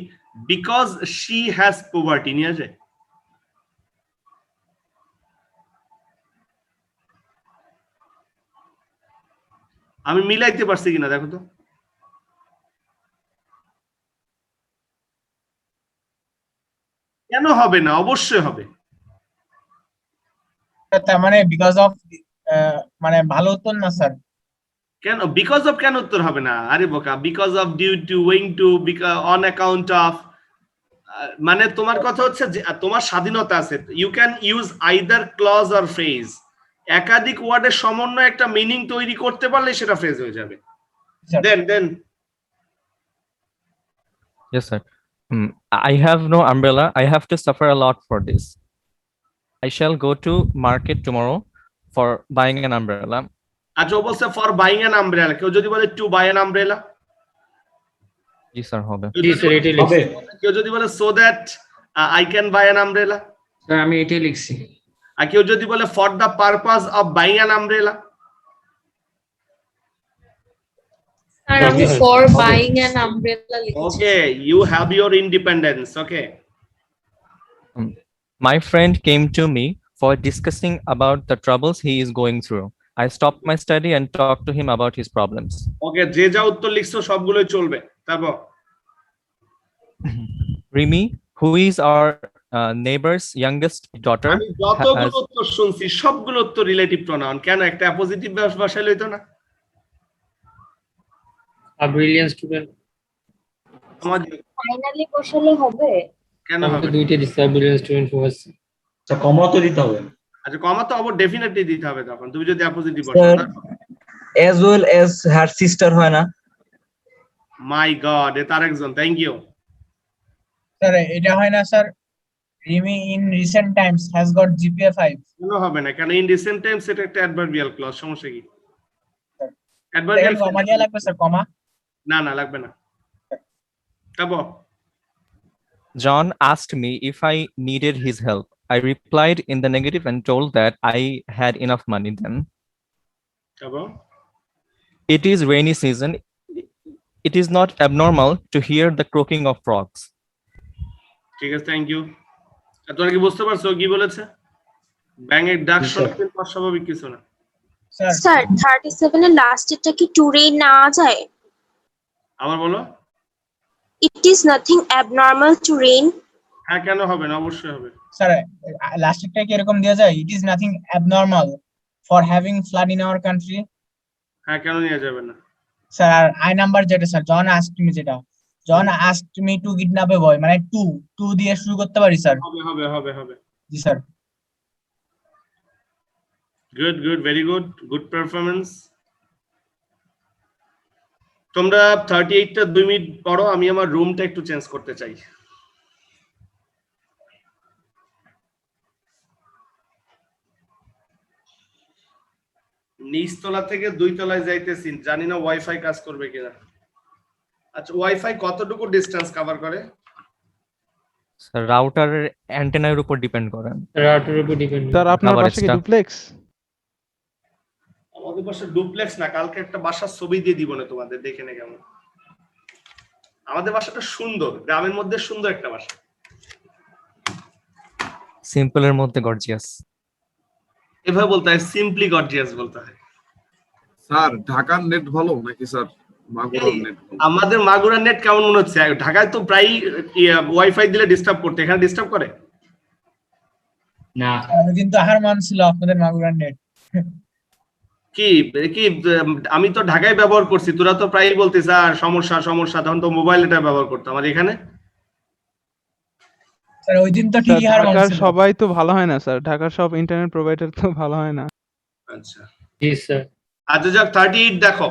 because she has poverty, নিয়ে যায়? আমি মিলাইতে পারছি কিনা দেখো তো। কেন হবে না? অবশ্যই হবে। তার মানে বিকজ অফ মানে ভালো উত্তর না স্যার। কেন বিকজ অফ কেন উত্তর হবে না? আরে বোকা, because of, due to, owing to, on account of, মানে তোমার কথা হচ্ছে যে তোমার স্বাধীনতা আছে, you can use either clause or phrase. একাধিক ওয়ার্ডের সমন্বয়ে একটা মিনিং তৈরি করতে পারলে সেটা ফ্রেজ হয়ে যাবে। দেন Yes, sir. I have no umbrella. I have to suffer a lot for this. I shall go to market tomorrow for buying an umbrella. আচ্ছা, ও বলছে ফর বাইং অ্যান আমব্রেলা। কেউ যদি বলে টু বাই অ্যান আমব্রেলা? জি sir, হবে। হবে। কেউ যদি বলে so that I can buy an umbrella? Sir আমি এটাই লিখছি। আর কেউ যদি বলে for the purpose of buying an umbrella? আর আমি ফর বাইং অ্যান আমব্রেলা লিখেছি। Okay, you have your independence. Okay, My friend came to me for discussing about the troubles he is going through. I stopped my study and talked to him about his problems. ওকে, যে যা উত্তর লিখছো সবগুলোই চলবে। তারপর Rimi, who is our neighbor's youngest daughter, আমি যতগুলো has- উত্তর শুনছি সবগুলো উত্তর রিলেটিভ প্রোনাউন। কেন একটা পজিটিভ ভাষায় লইতো না? A brilliant student. ফাইনালি বসালে হবে? কেন আমি হবে? তো দুইটা দিছি, a brilliant student who was. আচ্ছা, কমা তো দিতে হবে। আচ্ছা, কমা তো অবশ্যই ডেফিনেটলি দিতে হবে তখন, তুমি যদি পজিটিভ বলো। as well as her sister হয় না? মাই গড, এ তার একজন। থ্যাংক ইউ স্যার এটা হয় না sir. Rimi in recent Times has got GPA 5। কেন হবে না? কেন ইন রিসেন্ট টাইমস এটা একটা অ্যাডভার্বিয়াল ক্লজ, সমস্যা কি? কমা দেওয়া লাগবে স্যার, কমা? না লাগবে না। তারপর John asked me if I needed his help. I replied in the negative and told that I had enough money then. এবং It is rainy season. It is not abnormal to hear the croaking of frogs. ঠিক আছে, thank you. তোমরা কি বুঝতে পারছো কি বলেছে? ব্যাঙের ডাক শোনা কিন্তু অস্বাভাবিক কিছু না। স্যার 37 এর লাস্টেরটা কি টু রেইন না যায়? আবার বলো। It is nothing abnormal to rain. হ্যাঁ, কেন হবে না? অবশ্যই হবে। স্যার লাস্টেরটা কি এরকম দেওয়া যায়? ইট is nothing abnormal for having flood in our country. হ্যাঁ, কেন নিয়ে যাবে না? স্যার আর আই নাম্বার যেটা স্যার, জন আস্কড মি, যেটা জন আস্কড মি টু কিডন্যাপ এ বয়, মানে টু দিয়ে শুরু করতে পারি স্যার? হবে হবে হবে হবে। জি sir. Good good, very good, good performance. তোমরা 38টা 2 মিনিট পড়ো, আমি আমার রুমটা একটু চেঞ্জ করতে চাই। নিচতলা থেকে 2 তলায় যাইতেছি, জানি না ওয়াইফাই কাজ করবে কিনা। আচ্ছা, ওয়াইফাই কতটুকু ডিসটেন্স কভার করে? স্যার রাউটারের অ্যান্টেনার উপর ডিপেন্ড করে। রাউটারের উপর ডিপেন্ড। স্যার আপনার বাসা কি ডুপ্লেক্স? আমাদের বাসা ডুপ্লেক্স না, কালকে একটা বাসার ছবি দিয়ে দিব না তোমাদের, দেখে নে কেমন। আমাদের বাসাটা সুন্দর, গ্রামের মধ্যে সুন্দর একটা বাসা। সিম্পলের মধ্যে গর্জিয়াস। এভাবে বলতে হয়, সিম্পলি গর্জিয়াস বলতে হয়। স্যার ঢাকার নেট ভালো নাকি স্যার মাগুরার নেট? আমাদের মাগুরার নেট কেমন মনে হচ্ছে? ঢাকায় তো প্রায় ওয়াইফাই দিলে ডিস্টার্ব করতে, এখানে ডিস্টার্ব করে না। কিন্তু আহার মান ছিল আপনাদের মাগুরার নেট। কি কি আমি তো ঢাকায় ব্যবহার করছি, তোরা তো প্রায়ই বলতিস আর সমস্যা সমস্যা, তখন তো মোবাইল এটা ব্যবহার করতাম। আর এখানে স্যার ওই দিন তো ঠিকই হার মান ঢাকার ছিল। সবাই তো ভালো হয় না স্যার, ঢাকার সব ইন্টারনেট প্রোভাইডার তো ভালো হয় না। আচ্ছা জি স্যার। আচ্ছা, যাক 38 দেখো।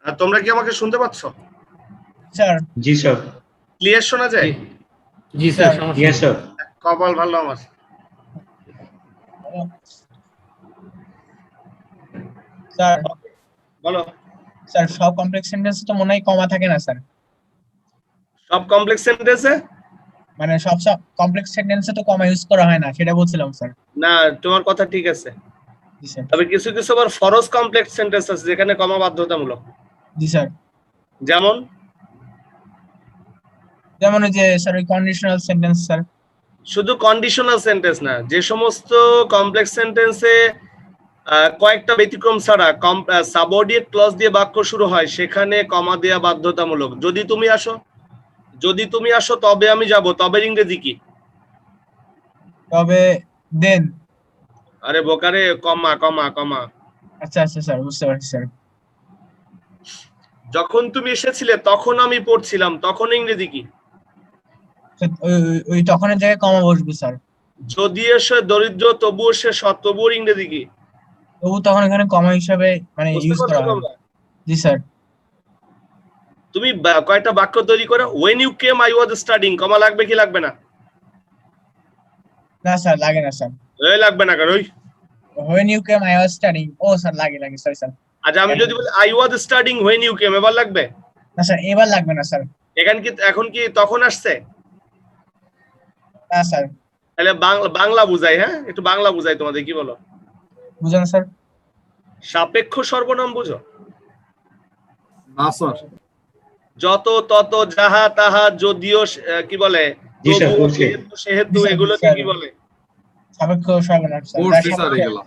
আর তোমরা কি আমাকে শুনতে পাচ্ছ? স্যার জি স্যার। ক্লিয়ার শোনা যায়? জি স্যার। Yes sir. কপাল ভালো আমার। স্যার বলো। স্যার সব কমপ্লেক্স সেন্টেন্স তো মনে হয় কমা থাকে না স্যার? সব কমপ্লেক্স সেন্টেন্সে মানে সব কমপ্লেক্স সেন্টেন্সে তো কমা ইউজ করা হয় না, সেটা বলছিলাম স্যার। না, তোমার কথা ঠিক আছে, জি স্যার। তবে কিছু কিছু আবার ফরজ কমপ্লেক্স সেন্টেন্স আছে যেখানে কমা বাধ্যতামূলক। জি স্যার। যেমন যেমন ওই যে স্যার ওই কন্ডিশনাল সেন্টেন্স স্যার। শুধু কন্ডিশনাল সেন্টেন্স না, যে সমস্ত কমপ্লেক্স সেন্টেন্সে কয়েকটা ব্যতিক্রম ছাড়া সাবঅর্ডিনেট ক্লজ দিয়ে বাক্য শুরু হয়, সেখানে কমা দেয়া বাধ্যতামূলক। যদি তুমি আসো তবে আমি যাব, তবে ইংরেজি কি? তবে দেন। আরে বোকারে, কমা কমা কমা। আচ্ছা আচ্ছা স্যার, বুঝতে পারছি স্যার। যখন তুমি এসেছিলে তখন আমি পড়ছিলাম, তখন ইংরেজি কি? ওই তখনের জায়গায় কমা বসবে স্যার। যদি সে দরিদ্র তবুও সে সৎ, তবুও ইংরেজি কি? তবু তখন এখানে কমা হিসাবে মানে বুঝতে ইউজ পারছো করা হয়। তোমরা? জি স্যার। তুমি কয়টা বাক্য তৈরি করো, when you came I was studying, কমা লাগবে কি লাগবে না? না স্যার লাগে না স্যার। এই লাগবে না কেন? ওই when you came I was studying, ও স্যার লাগে সরি স্যার। আচ্ছা আমি যদি বলি I was studying when you came, এবার লাগবে? না স্যার এবার লাগবে না স্যার। এখন কি তখন আসছে? না স্যার। তাহলে বাংলা বুঝাই, হ্যাঁ একটু বাংলা বুঝাই তোমাদের, কি বলো? বুঝান স্যার। সাপেক্ষ সর্বনাম বুঝো? না স্যার। যত তত যাহা তাহা যদিও কি বলে, জি স্যার, তবুও, বলছি। সেহেতু, এগুলোকে কি বলে? সাপেক্ষ সর্বনাম স্যার। পড়ছি স্যার এগুলা।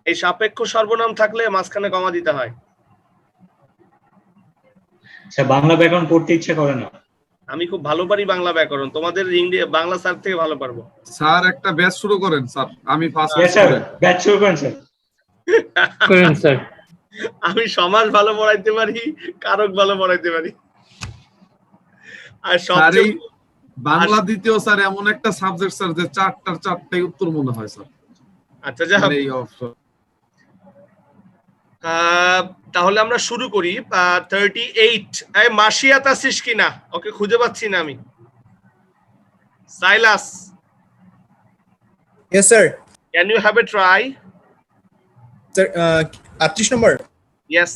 এই সাপেক্ষ সর্বনাম থাকলে মাঝখানে কমা দিতে হয়। স্যার বাংলা ব্যাকরণ পড়তে ইচ্ছা করে না। আমি খুব ভালো পারি বাংলা ব্যাকরণ, তোমাদের বাংলা স্যার থেকে ভালো পারবো। স্যার একটা ব্যাচ শুরু করেন স্যার, আমি ফার্স্ট। স্যার ব্যাচ শুরু করেন স্যার। করেন স্যার। আমি সমাজ ভালো পড়াইতে পারি, কারক ভালো পড়াইতে পারি, আর সবচেয়ে বাংলা দ্বিতীয় স্যার এমন একটা সাবজেক্ট স্যার যে চারটাই উত্তর মনে হয় স্যার। আচ্ছা যা মানে এই অপশন। তাহলে আমরা শুরু করি। 38 এই মাসিয়াত আছিস কিনা? ওকে খুঁজে পাচ্ছি না আমি। সাইলাস, Yes, sir. can you have a try? Sir, 38 number. Yes.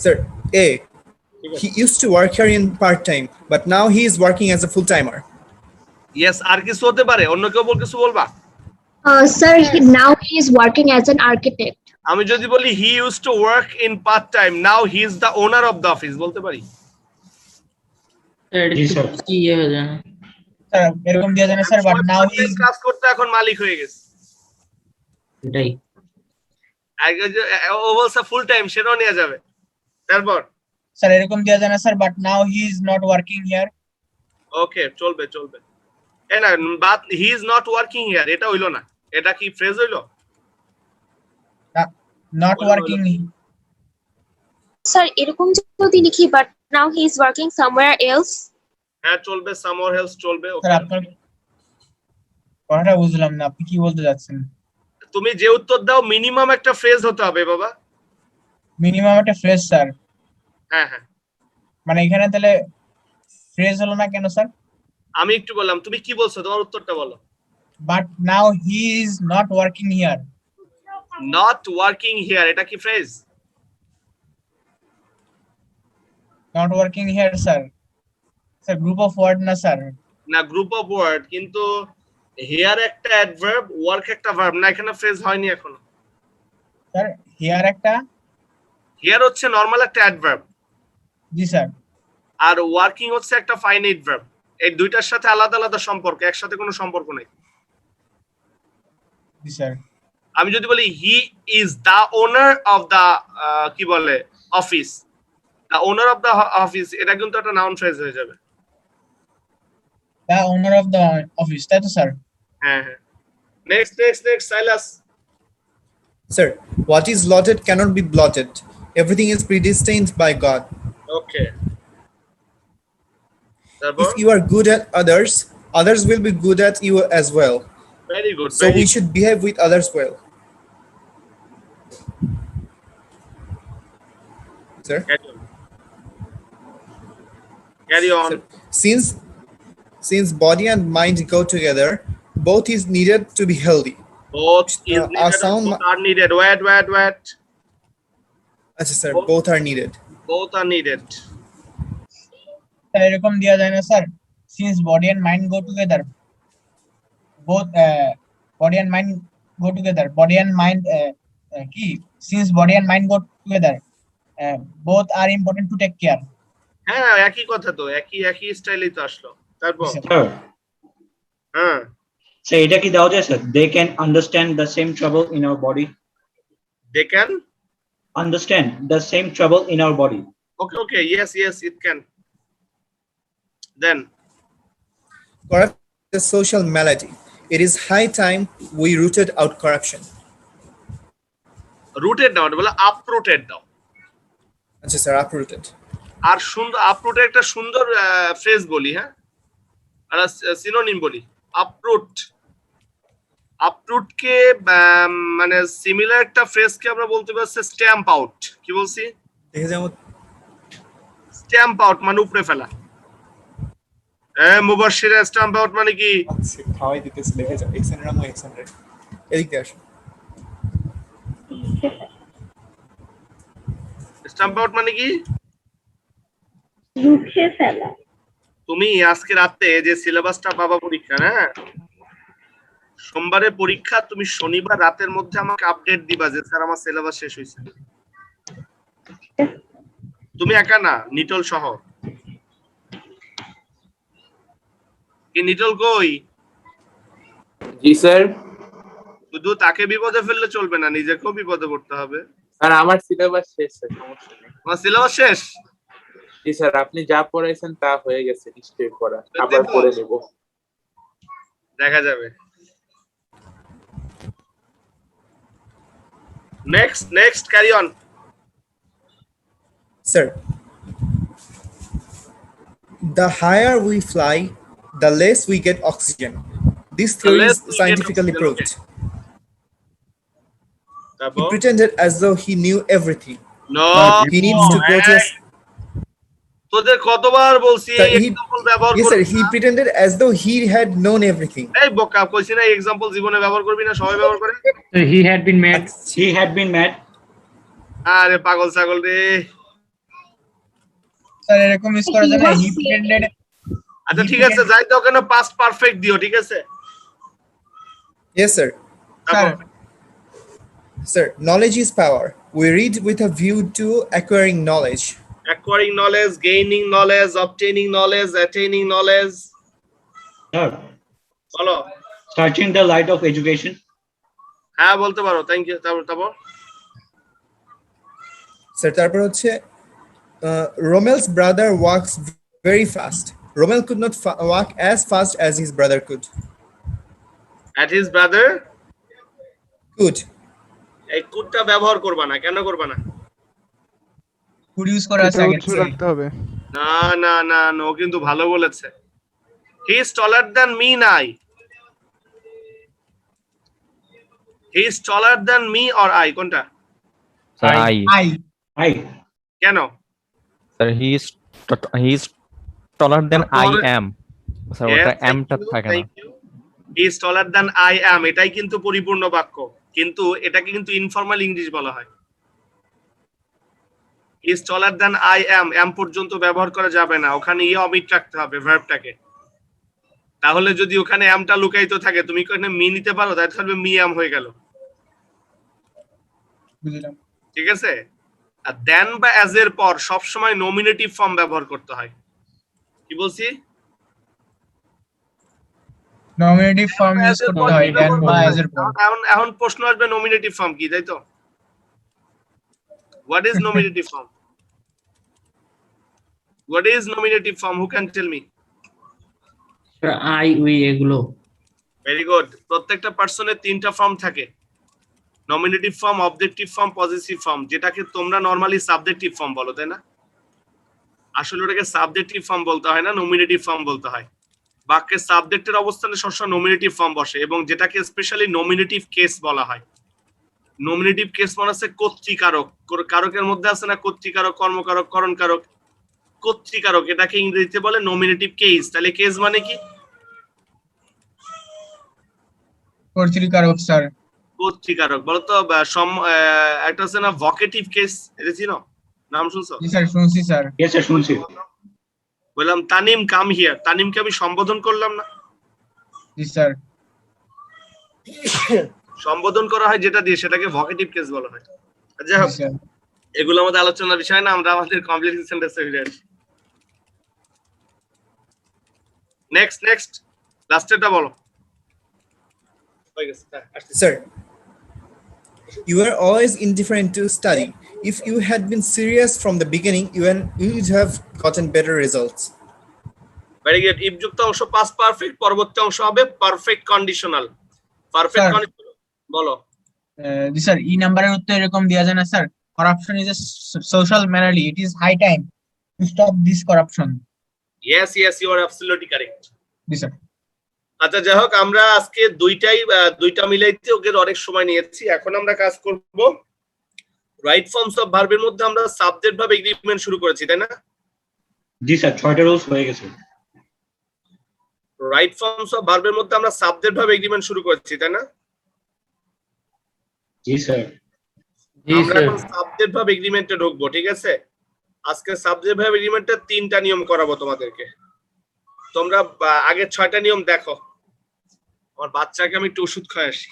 Sir, A. He used to work here in part-time, but now he is working as a full-timer. Yes, আর কিছু হতে পারে? অন্য কেউ কিছু বলবা? Sir, now he is working as an architect. আমি যদি বলি he used to work in part time, now he is the owner of the office, বলতে পারি? স্যার জি স্যার। কি ইয়ে হয়ে যায় না? স্যার এরকম দিয়ে জানেন স্যার, বাট নাও হি কাজ করতে এখন মালিক হয়ে গেছে। এটাই আগে যে ও বলছে ফুল টাইম, সেটাও নিয়ে যাবে। তারপর স্যার এরকম দিয়ে জানেন sir, but now he is not working here. Okay চলবে। এই না, but he is not working here, এটা হইলো না। এটা কি ফ্রেজ হইলো? Not working. Sir, এরকম যদি লিখি but now he is working somewhere else. হ্যাঁ চলবে, সামওয়্যার এলস চলবে। স্যার আপনার কথাটা বুঝলাম না, আপনি কি বলতে যাচ্ছেন? তুমি যে উত্তর দাও মিনিমাম একটা ফ্রেজ হতে হবে বাবা। মিনিমাম একটা ফ্রেজ স্যার। হ্যাঁ মানে এখানে তাহলে ফ্রেজ হলো না কেন স্যার? আমি একটু বললাম, তুমি কি বলছো, তোমার উত্তরটা বলো। But now he is not working here. Not working here, এটা কি phrase? Not working here sir. Sir group of word না স্যার? না, গ্রুপ অফ ওয়ার্ড, কিন্তু হিয়ার একটা অ্যাডভার্ব, ওয়ার্ক একটা ভার্ব, না এখানে ফ্রেজ হয়নি এখনো। স্যার হিয়ার একটা, হিয়ার হচ্ছে নরমাল একটা অ্যাডভার্ব, জি স্যার, আর ওয়ার্কিং হচ্ছে একটা ফাইনাইট ভার্ব। এই দুইটার সাথে আলাদা আলাদা সম্পর্ক, একসাথে কোনো সম্পর্ক নেই। জি স্যার। আমি যদি বলি he is the owner of the কি বলে office, the owner of the office, এটা কিন্তু একটা নাউন ফ্রেজ হয়ে যাবে। দা ওনার অফ দা অফিস, তাই তো স্যার? হ্যাঁ next সাইলাস। Sir, what is allotted cannot be blotted. Everything is predestined by God. ওকে, তারপর If you are good at others, others will be good at you as well. Very good, So we should behave with others well. Sir, carry on. since body and mind go together, both is needed to be healthy. Both is our needed, sound both are needed. Wait. Achha, sir, both are needed. Both are needed. Sir এরকম দেওয়া যায় না sir? Since body and mind go together, both body and mind go together, body and mind কি, since body and mind go together, both are important to take care. হ্যাঁ একই কথা তো, একই স্টাইলেই তো আসলো। তারপর স্যার হ্যাঁ স্যার এটা কি দাও যায় sir? They can understand the same trouble in our body. they can Understand the same trouble in our body. okay, yes it can. Then Corruption is a social malady. It is high time we rooted out corruption. Rooted দাও, বলে uprooted দাও। আচ্ছা sir, uprooted. আর সুন্দর আপরুটের একটা সুন্দর phrase বলি, হ্যাঁ, আর synonym বলি, আপরুট। আপরুট কে মানে সিমিলার একটা ফ্রেজ কে আমরা বলতে পারছি স্ট্যাম্প আউট। কি বলছি? দেখে যেমন স্ট্যাম্প আউট মানে উপড়ে ফেলা। মুবাশশিরের স্ট্যাম্প আউট মানে কি? খাওয়াই দিতেছে, দেখে যাও এক্সেন্ডার নামো এক্সেন্ডার এদিক দিয়ে আসো। স্ট্যাম্প আউট মানে কি? মুখে ফেলা। তুমি আজকে রাতে যে সিলেবাসটা পাবা পরীক্ষা, হ্যাঁ, সোমবারের পরীক্ষা, তুমি শনিবার রাতের মধ্যে আমাকে আপডেট দিবা যে স্যার আমার সিলেবাস শেষ হয়েছে। তুমি একা না, নিটল সহ। কি নিটল কই? জি স্যার। শুধু তাকে বিপদে ফেললে চলবে না, নিজেকেও বিপদে পড়তে হবে। স্যার আমার সিলেবাস শেষ স্যার, সমস্যা নেই। তোমার সিলেবাস শেষ? জি স্যার, আপনি যা পড়াইছেন তা হয়ে গেছে, নিশ্চয়ই পড়া, আবার পড়ে নেব। দেখা যাবে। Next carry on. Sir, the higher we fly, the less we get oxygen. This theory is scientifically proved. He pretended as though he knew everything. No, He needs to go to a... তোদের কতবার বলছি Sir, এই he- example ব্যবহার Yes, sir, করবি he না। pretended as though he had known everything. এই বোকা, কইছি না এক্সাম্পল জীবনে ব্যবহার করবি না, সবাই ব্যবহার করে। So he had been mad. He had been mad. আরে পাগল ছাগল রে। স্যার এরকম ইউজ করা যায় না, হি প্রিটেন্ডেড। আচ্ছা ঠিক আছে, যাই তো ওখানে পাস্ট পারফেক্ট দিও, ঠিক আছে? Yes, sir. Sir Sir, knowledge is power. We read with a view to acquiring knowledge. Acquiring knowledge, gaining knowledge, obtaining knowledge, attaining knowledge. Sir, বলো। searching the light of education. হ্যাঁ বলতে পারো, thank you. তারপর Sir, তারপর হচ্ছে Romel's brother walks very fast. Romel could not walk as fast as his brother could. at his brother, Could. এই কুডটা ব্যবহার করবা না, কেন করবা না? কুড ইউজ করা আছে এটা আগে। উৎস রাখতে হবে। না না না, ও কিন্তু ভালো বলেছে। He is taller than me নাই, he is taller than me or I, কোনটা? Sir, I I. কেন? Sir, he is taller than I Taller- am. Sir, ওটা am টা থাকে না। হি is taller than I am, এটাই কিন্তু পরিপূর্ণ বাক্য, কিন্তু এটাকে কিন্তু ইনফর্মাল ইংলিশ বলা হয়। হি is taller than I am পর্যন্ত ব্যবহার করা যাবে না, ওখানে ইয়ে অমিট রাখতে হবে ভার্বটাকে। তাহলে যদি ওখানে অ্যামটা লুকায়িত থাকে, তুমি ওখানে মি নিতে পারো, তাহলে মি অ্যাম হয়ে গেল, বুঝলাম। ঠিক আছে? আর দেন বা অ্যাজ এর পর সবসময় নমিনেটিভ ফর্ম ব্যবহার করতে হয়। কি বলছি? নমিনেটিভ ফর্ম ইউজ করতে হয় দেন বা এজ এর পর। এখন প্রশ্ন আসবে নমিনেটিভ ফর্ম কি, তাই তো? What is nominative form? What is nominative form? Who can tell me? I we এগুলো। Very good. প্রত্যেকটা পার্সনের তিনটা ফর্ম থাকে, nominative form, objective form, positive form, যেটাকে তোমরা নরমালি সাবজেক্টিভ ফর্ম বলো, তাই না? আসলে ওটাকে সাবজেক্টিভ ফর্ম বলতে হয় না, নমিনেটিভ ফর্ম বলতে হয়। বাক্যের সাবজেক্টের অবস্থানে সবসময় নমিনেটিভ ফর্ম বসে, এবং যেটাকে স্পেশালি নমিনেটিভ কেস বলা হয়। নমিনেটিভ কেস মানে হচ্ছে কর্তৃকারক, কারকের মধ্যে আছে না কর্তৃকারক, কর্মকারক, করণকারক, কর্তৃকারক, এটাকে ইংরেজিতে বলে নমিনেটিভ কেস। তাহলে কেস মানে কি? কর্তৃকারক স্যার। কর্তৃকারক বলতো। একটা আছে না ভকেটিভ কেস, এটা চিনো? নাম শুনছো? জি স্যার শুনছি স্যার। Yes, sir, শুনছি। বললাম তানিম কাম হিয়ার, তানিমকে আমি সম্বোধন করলাম না? জি স্যার। সম্বোধন করা হয় যেটা দিয়ে, সেটাকে ভকেটিভ কেস বলা হয়। যাই হোক, এগুলো আমাদের আলোচনার বিষয় না, আমরা আমাদের কমপ্লেক্স সেন্টেন্সে ফিরে আসি। নেক্সট লাস্টেরটা বলো। হয়ে গেছে, হ্যাঁ, আসছি। Sir, you were always indifferent to study. If you had been serious from the beginning, you would have gotten better results. Very good. If যুক্ত অংশ পাস্ট পারফেক্ট, পরবর্তী অংশ হবে perfect conditional. Perfect Sir. Conditional বলো। জি sir, ই নাম্বারের উত্তর এরকম দেওয়া যায় না sir. Corruption is a social malady, it is high time to stop this corruption. Yes yes, you are absolutely correct. জি স্যার। আচ্ছা যাই হোক, আমরা আজকে দুইটা মিলাইতে ওকে অনেক সময় নিয়েছি। এখন আমরা কাজ করব রাইট ফর্মস অফ ভার্বের মধ্যে আমরা সাবজেক্ট ভার্ব এগ্রিমেন্ট শুরু করেছি, তাই না? জি স্যার, 6টা রুলস হয়ে গেছে। রাইট ফর্মস অফ ভার্বের মধ্যে আমরা সাবজেক্ট ভার্ব এগ্রিমেন্ট শুরু করেছি, তাই না? জি স্যার। আমরা এখন সাবজেক্ট ভার্ব এগ্রিমেন্টে ঢুকবো, ঠিক আছে? আজকে সাবজেক্ট ভার্ব এগ্রিমেন্টের 3টা নিয়ম করাবো তোমাদেরকে। তোমরা আগে 6টা নিয়ম দেখো। আমার বাচ্চাকে আমি একটু ওষুধ খাওয়াই আসি।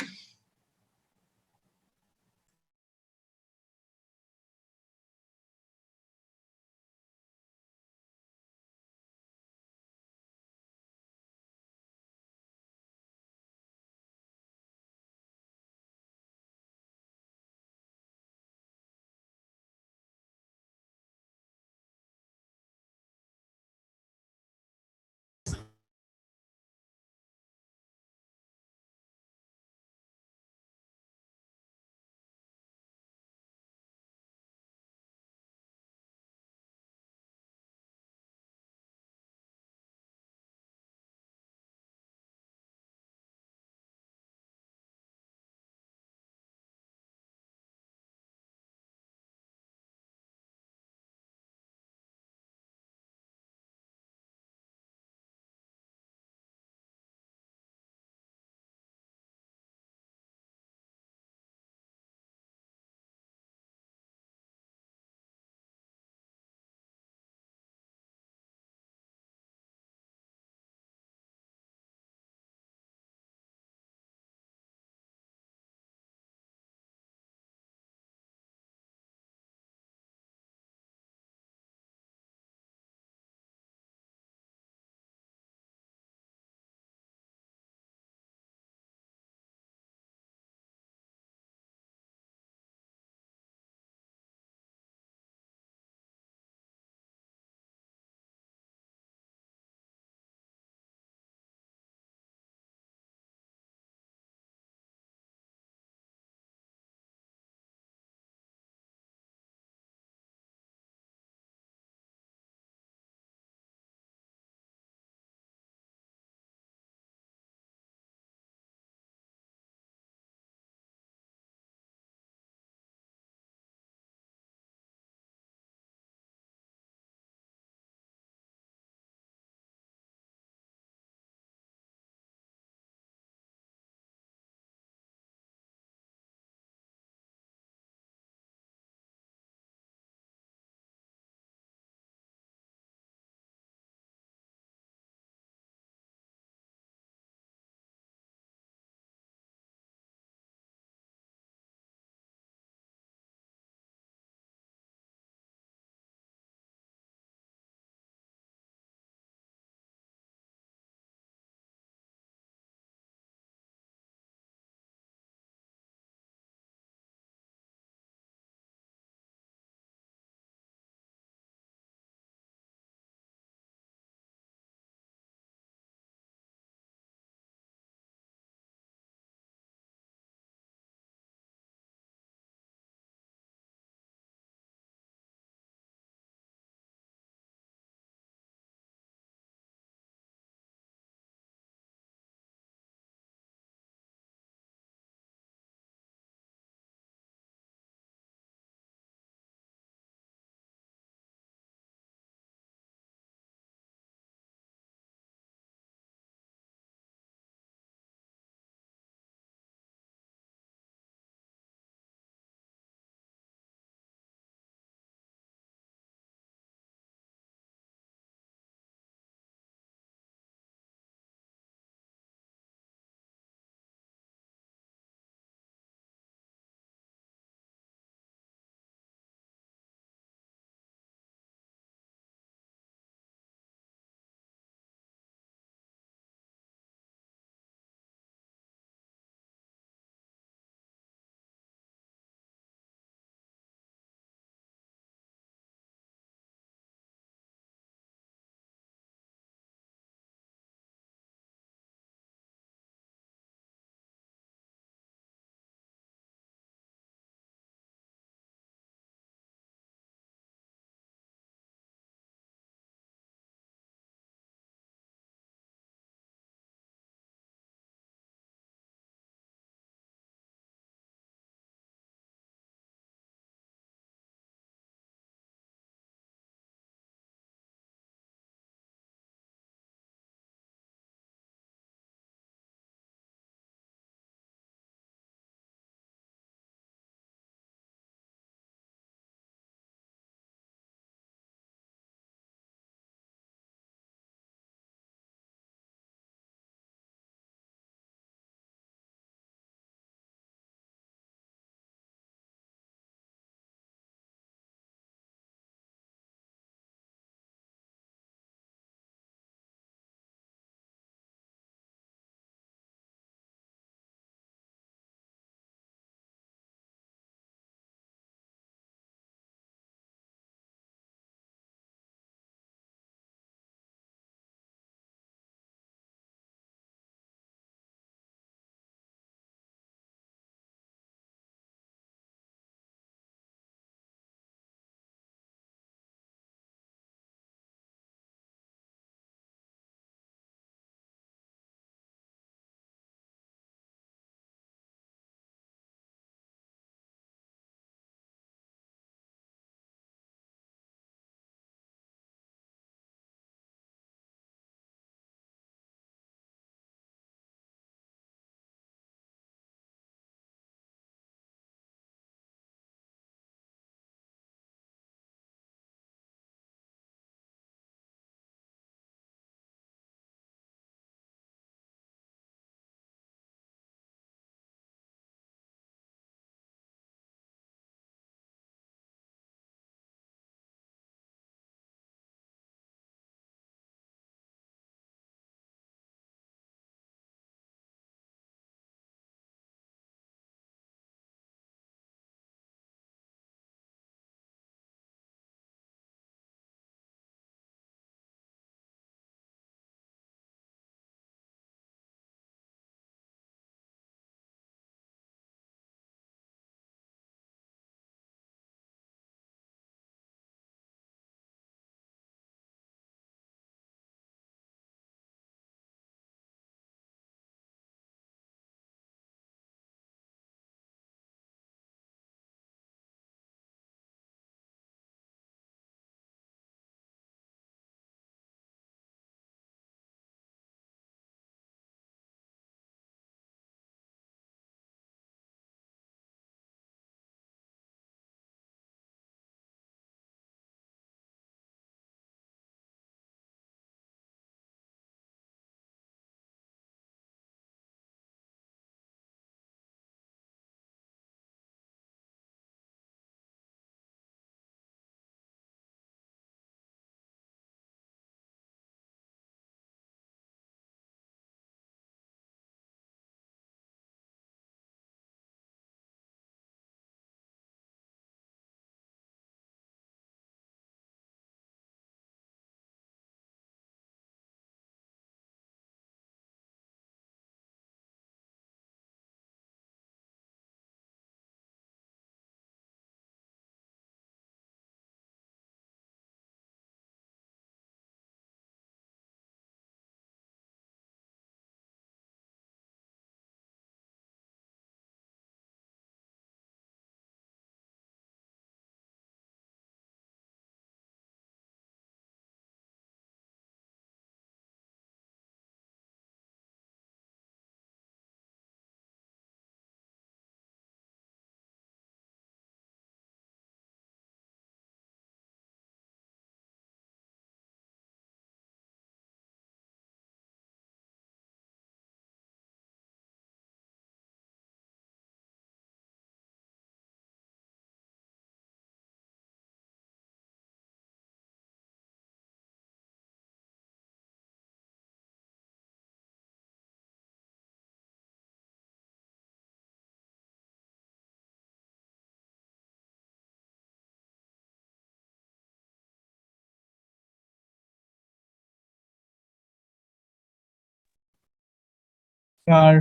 স্যার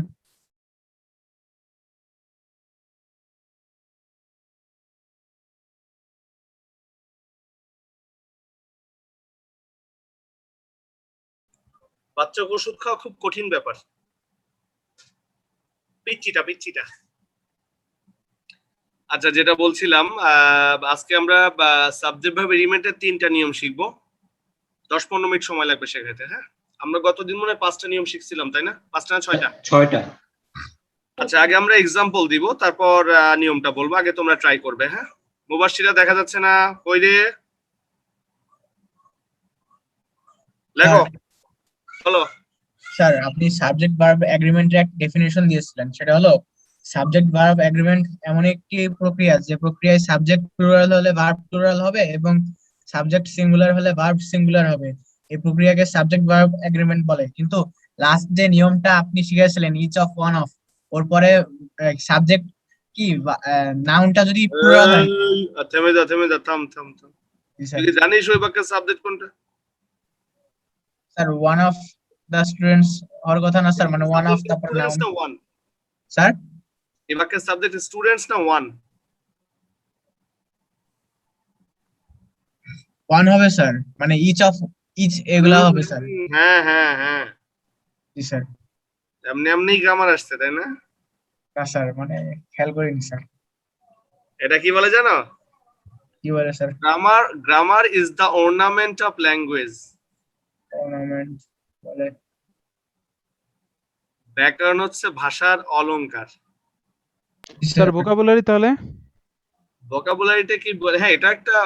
বাচ্চাকে ওষুধ খাওয়া খুব কঠিন ব্যাপার। পিচ্চিটা। আচ্ছা, যেটা বলছিলাম, আজকে আমরা সাবজেক্ট ভার্ব এলিমেন্টের 3টা নিয়ম শিখবো। 10-15 মিনিট সময় লাগবে শেখাতে। হ্যাঁ, আমরা গতদিন মনে হয় 5টা নিয়ম শিখছিলাম, তাই না? 5টা না 6টা? 6টা। আচ্ছা, আগে আমরা এক্সাম্পল দিব, তারপর নিয়মটা বলবো। আগে তোমরা ট্রাই করবে। হ্যাঁ, মুবাশশিরা দেখা যাচ্ছে না, কই রে? লেখো, বলো। স্যার আপনি সাবজেক্ট ভার্ব এগ্রিমেন্টের একটা ডেফিনিশন দিয়েছিলেন, সেটা হলো সাবজেক্ট ভার্ব এগ্রিমেন্ট এমন একটি প্রক্রিয়া যে প্রক্রিয়ায় সাবজেক্ট প্লুরাল হলে ভার্ব প্লুরাল হবে এবং সাবজেক্ট সিঙ্গুলার হলে ভার্ব সিঙ্গুলার হবে। এই প্রক্রিয়াকে সাবজেক্ট ভার্ব এগ্রিমেন্ট বলে। কিন্তু লাস্ট যে নিয়মটা আপনি শিখেছিলেন ইচ অফ ওয়ান অফ, ওর পরে সাবজেক্ট কি নাউনটা যদি প্লুরাল হয়। থেমে যা, থাম। তুই কি জানিস ওই বাক্যের সাবজেক্ট কোনটা? Sir one of the students হওয়ার কথা না স্যার, মানে ওয়ান অফ তারপর নাউন। স্টুডেন্টস না ওয়ান? স্যার এই বাক্যের সাবজেক্ট স্টুডেন্টস না ওয়ান? ওয়ান হবে স্যার, মানে ইচ এগুলা হবে স্যার। হ্যাঁ। জি স্যার। এমনি গ্রামার আসছে, তাই না? না স্যার, মানে খেয়াল করিনি স্যার। এটা কি বলে জানো? কি বলে sir? Grammar is the ornament of language. Ornament বলে। ব্যাকরণ হচ্ছে ভাষার অলংকার। স্যার ভোকাবুলারি তাহলে? ভোকাবুলারিটা কি বলে? হ্যাঁ, এটা একটা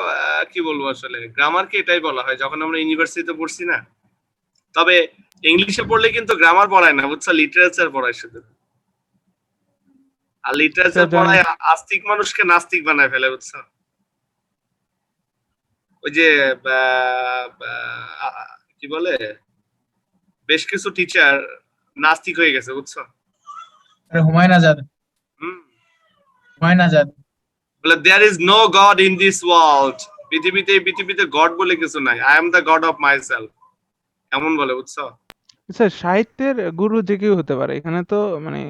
কি বলবো, আসলে গ্রামারকে এটাই বলা হয় যখন আমরা ইউনিভার্সিটিতে পড়ছি না। তবে ইংলিশে পড়লে কিন্তু গ্রামার পড়ায় না, বুঝছো, লিটারেচার পড়ায় শুধু। আর লিটারেচার পড়ায় আস্তিক মানুষকে নাস্তিক বানায় ফেলে, বুঝছো। ওই যে কি বলে, বেশ কিছু টিচার নাস্তিক হয়ে গেছে, বুঝছো। হুমায়ুন আজাদ। বলে there is no god in this world. পৃথিবীতে গড বলে কিছু নাই। I am the god of myself, এমন বলে, বুঝছো। স্যার সাহিত্যের গুরু যে কেউ হতে পারে, এখানে তো মানে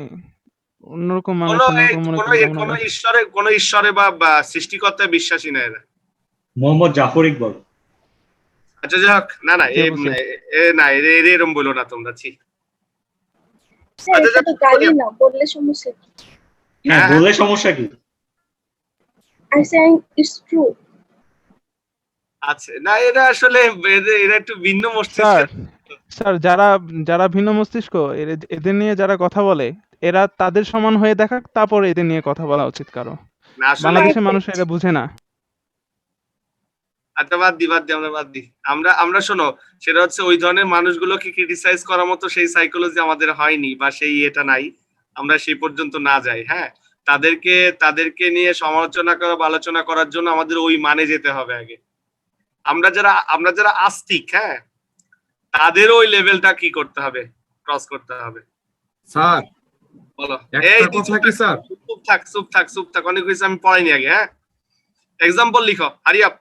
অন্যরকম মানুষ অন্যরকম মনে করে। কোন ঈশ্বরে বা সৃষ্টিকর্তায় বিশ্বাসী না এরা। মোহাম্মদ জাফর ইকবাল। আচ্ছা যাক, না এরম বলো না তোমরা, ছি। এটা তো গালি না, বললে সমস্যা কি? হ্যাঁ, বললে সমস্যা কি? I saying it's true. আচ্ছা, না এরা আসলে এরা একটু ভিন্ন মস্তিষ্ক। স্যার যারা ভিন্ন মস্তিষ্ক, এদের নিয়ে যারা কথা বলে, এরা তাদের সমান হয়ে দেখাক, তারপর এদের নিয়ে কথা বলা উচিত কারো। বাংলাদেশের মানুষ এরা বুঝে না। আচ্ছা, বাদ দি, আমরা শোনো, সেটা হচ্ছে ওই ধরনের মানুষগুলোকে ক্রিটিসাইজ করার মতো সেই সাইকোলজি আমাদের হয়নি, বা সেই এটা নাই, আমরা সেই পর্যন্ত না যাই। হ্যাঁ, তাদেরকে নিয়ে সমালোচনা করা বা আলোচনা করার জন্য আমাদের ওই মানে যেতে হবে আগে। আমরা যারা আস্তিক, হ্যাঁ, তাদের ওই লেভেলটা কি করতে হবে, ক্রস করতে হবে। স্যার বলো। একটা কথা কি স্যার? চুপ থাক, অনেক কিছু আমি পড়াইনি আগে। হ্যাঁ, এক্সাম্পল লিখো, হারি আপ।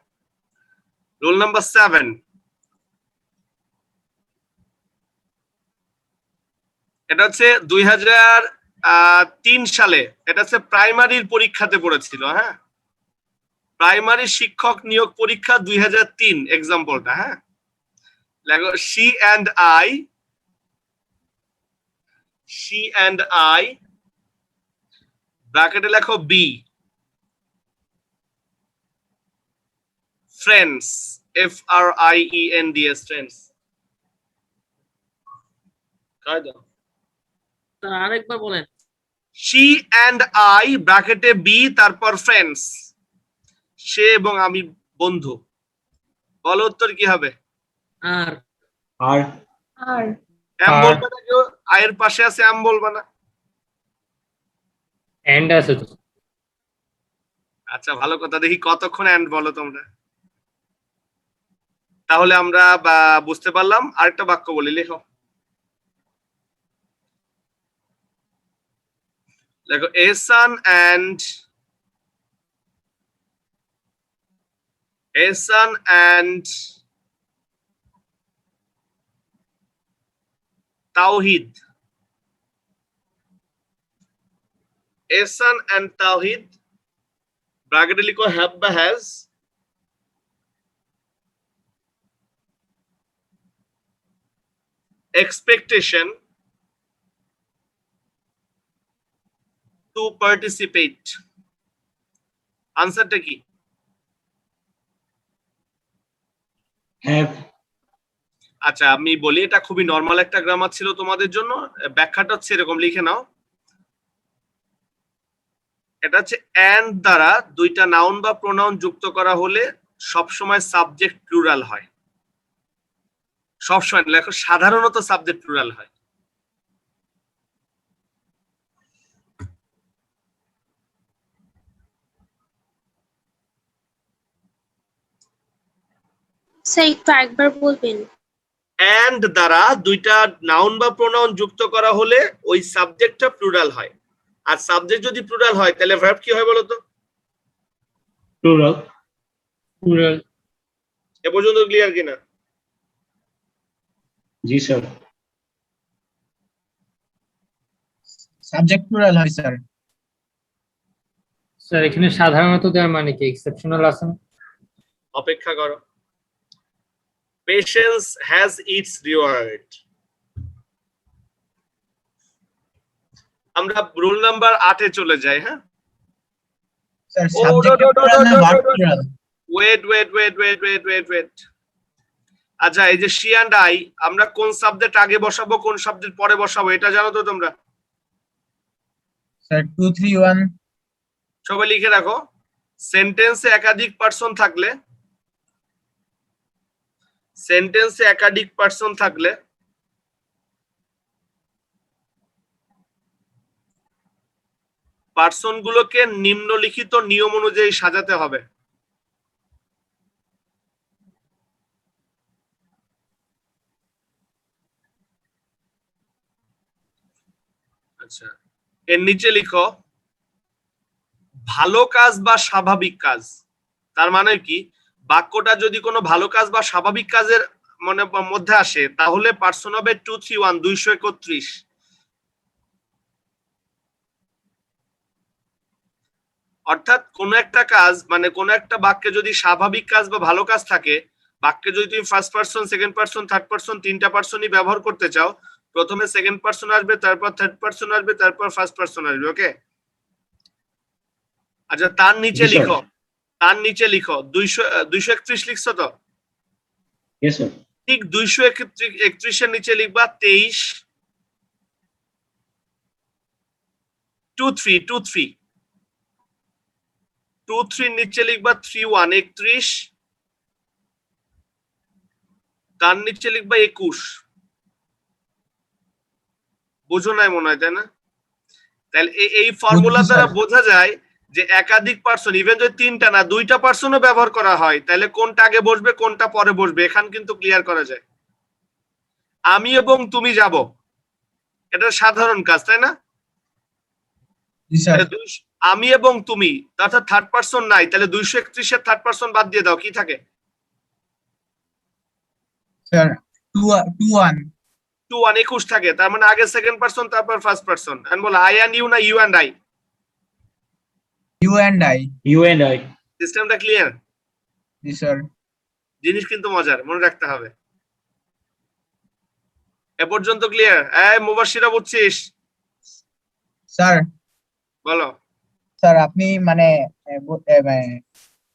Roll number 7। এটা হচ্ছে 2003 সালে, এটা হচ্ছে প্রাইমারির পরীক্ষাতে পড়েছিল। হ্যাঁ, প্রাইমারি শিক্ষক নিয়োগ পরীক্ষা 2003 এক্সাম্পলটা। হ্যাঁ, লেখো she and I ব্র্যাকেটে লেখো B friends, FRIENDS friends। আরেকবার বলেন। she and I ব্র্যাকেটে B তারপর friends, সে এবং আমি বন্ধু। বলো উত্তর কি হবে? আর এম বলবে না কেউ? আয়ের পাশে আছে এম বলবে না? এন্ড আছে তো। আচ্ছা, ভালো কথা, দেখি কতক্ষণ এন্ড বলো তোমরা। তাহলে আমরা বুঝতে পারলাম। আরেকটা বাক্য বলি, লেখো। লেখো a son and Tawhid Ehsan and Tawhid ব্র্যাকেটে লিখো হ্যাভ বা হ্যাজ expectation to participate. আনসারটা কি? Have. আচ্ছা আমি বলি, এটা খুবই নরমাল একটা গ্রামার ছিল তোমাদের জন্য। ব্যাখ্যাটা হচ্ছে এরকম, লিখে নাও। এটা হচ্ছে and দ্বারা দুইটা নাউন বা প্রোনাউন যুক্ত করা হলে সবসময় সাবজেক্ট প্লুরাল হয়। সবসময় লেখো, সাধারণত সাবজেক্ট প্লুরাল হয়। স্যার একটু একবার বলবেন? and দ্বারা দুইটা নাউন বা প্রোনাউন যুক্ত করা হলে ওই সাবজেক্টটা প্লুরাল হয়। আর সাবজেক্ট যদি প্লুরাল হয় তাহলে ভার্ব কি হয় বলো তো? Plural. Plural. এ পর্যন্ত ক্লিয়ার কিনা? জি স্যার। সাবজেক্ট প্লুরাল হয় স্যার। স্যার এখানে সাধারণত দেওয়ার মানে কি, এক্সেপশনাল আছে না? অপেক্ষা করো। Patience has its reward. আমরা রুল নাম্বার 8 এ চলে যাই। হ্যাঁ স্যার সাবজেক্ট প্লুরাল না ভার্ব প্লুরাল? ওয়েট। আচ্ছা এই যে she and I, আমরা কোন সাবজেক্ট আগে বসাবো কোন সাবজেক্ট পরে বসাবো এটা জানো তো তোমরা? স্যার 2 3 1। সবাই লিখে রাখো। সেন্টেন্সে একাধিক পারসন থাকলে পার্সন গুলোকে নিম্নলিখিত নিয়ম অনুযায়ী সাজাতে হবে। আচ্ছা এর নিচে লিখো ভালো কাজ বা স্বাভাবিক কাজ। তার মানে কি, বাক্যটা যদি কোনো ভালো কাজ বা স্বাভাবিক কাজের মধ্যে আসে তাহলে পার্সন হবে 231 231। অর্থাৎ কোন একটা কাজ মানে কোন একটা বাক্যে যদি স্বাভাবিক কাজ বা ভালো কাজ থাকে, বাক্যে যদি তুমি first person, second person, third person তিনটা পারসনই ব্যবহার করতে চাও, প্রথমে সেকেন্ড পারসন আসবে, তারপর থার্ড পারসন আসবে, তারপর ফার্স্ট পারসন আসবে। ওকে আচ্ছা তার নিচে লিখো 231 লিখছো তো? Yes sir. ঠিক 231 এর নিচে লিখবা 23 23 নিচে লিখবা 31 31, তার নিচে লিখবা 21। বুঝো নাই মনে হয়, তাই না? তাহলে এই ফর্মুলা দ্বারা বোঝা যায় যে একাধিক পার্সন, ইভেন যদি তিনটা না দুইটা পার্সনও ব্যবহার করা হয় তাহলে কোনটা আগে বসবে কোনটা পরে বসবে এখান কিন্তু ক্লিয়ার করা যায়। আমি এবং তুমি যাব, এটা সাধারণ কাজ, তাই না? আমি এবং তুমি, অর্থাৎ থার্ড পারসন নাই, তাহলে 231 এর থার্ড পারসন বাদ দিয়ে দাও, কি থাকে? স্যার 21 21 থাকে। তার মানে আগে সেকেন্ড পারসন তারপর ফার্স্ট পারসন। এন্ড বলো আই এন্ড ইউ না you and I? You and I. সিস্টেমটা ক্লিয়ার? জি স্যার। জিনিস কিন্তু মজার, মনে রাখতে হবে। এ পর্যন্ত ক্লিয়ার? এই মুবাশশিরা বুঝছিস? স্যার বলো। স্যার আপনি মানে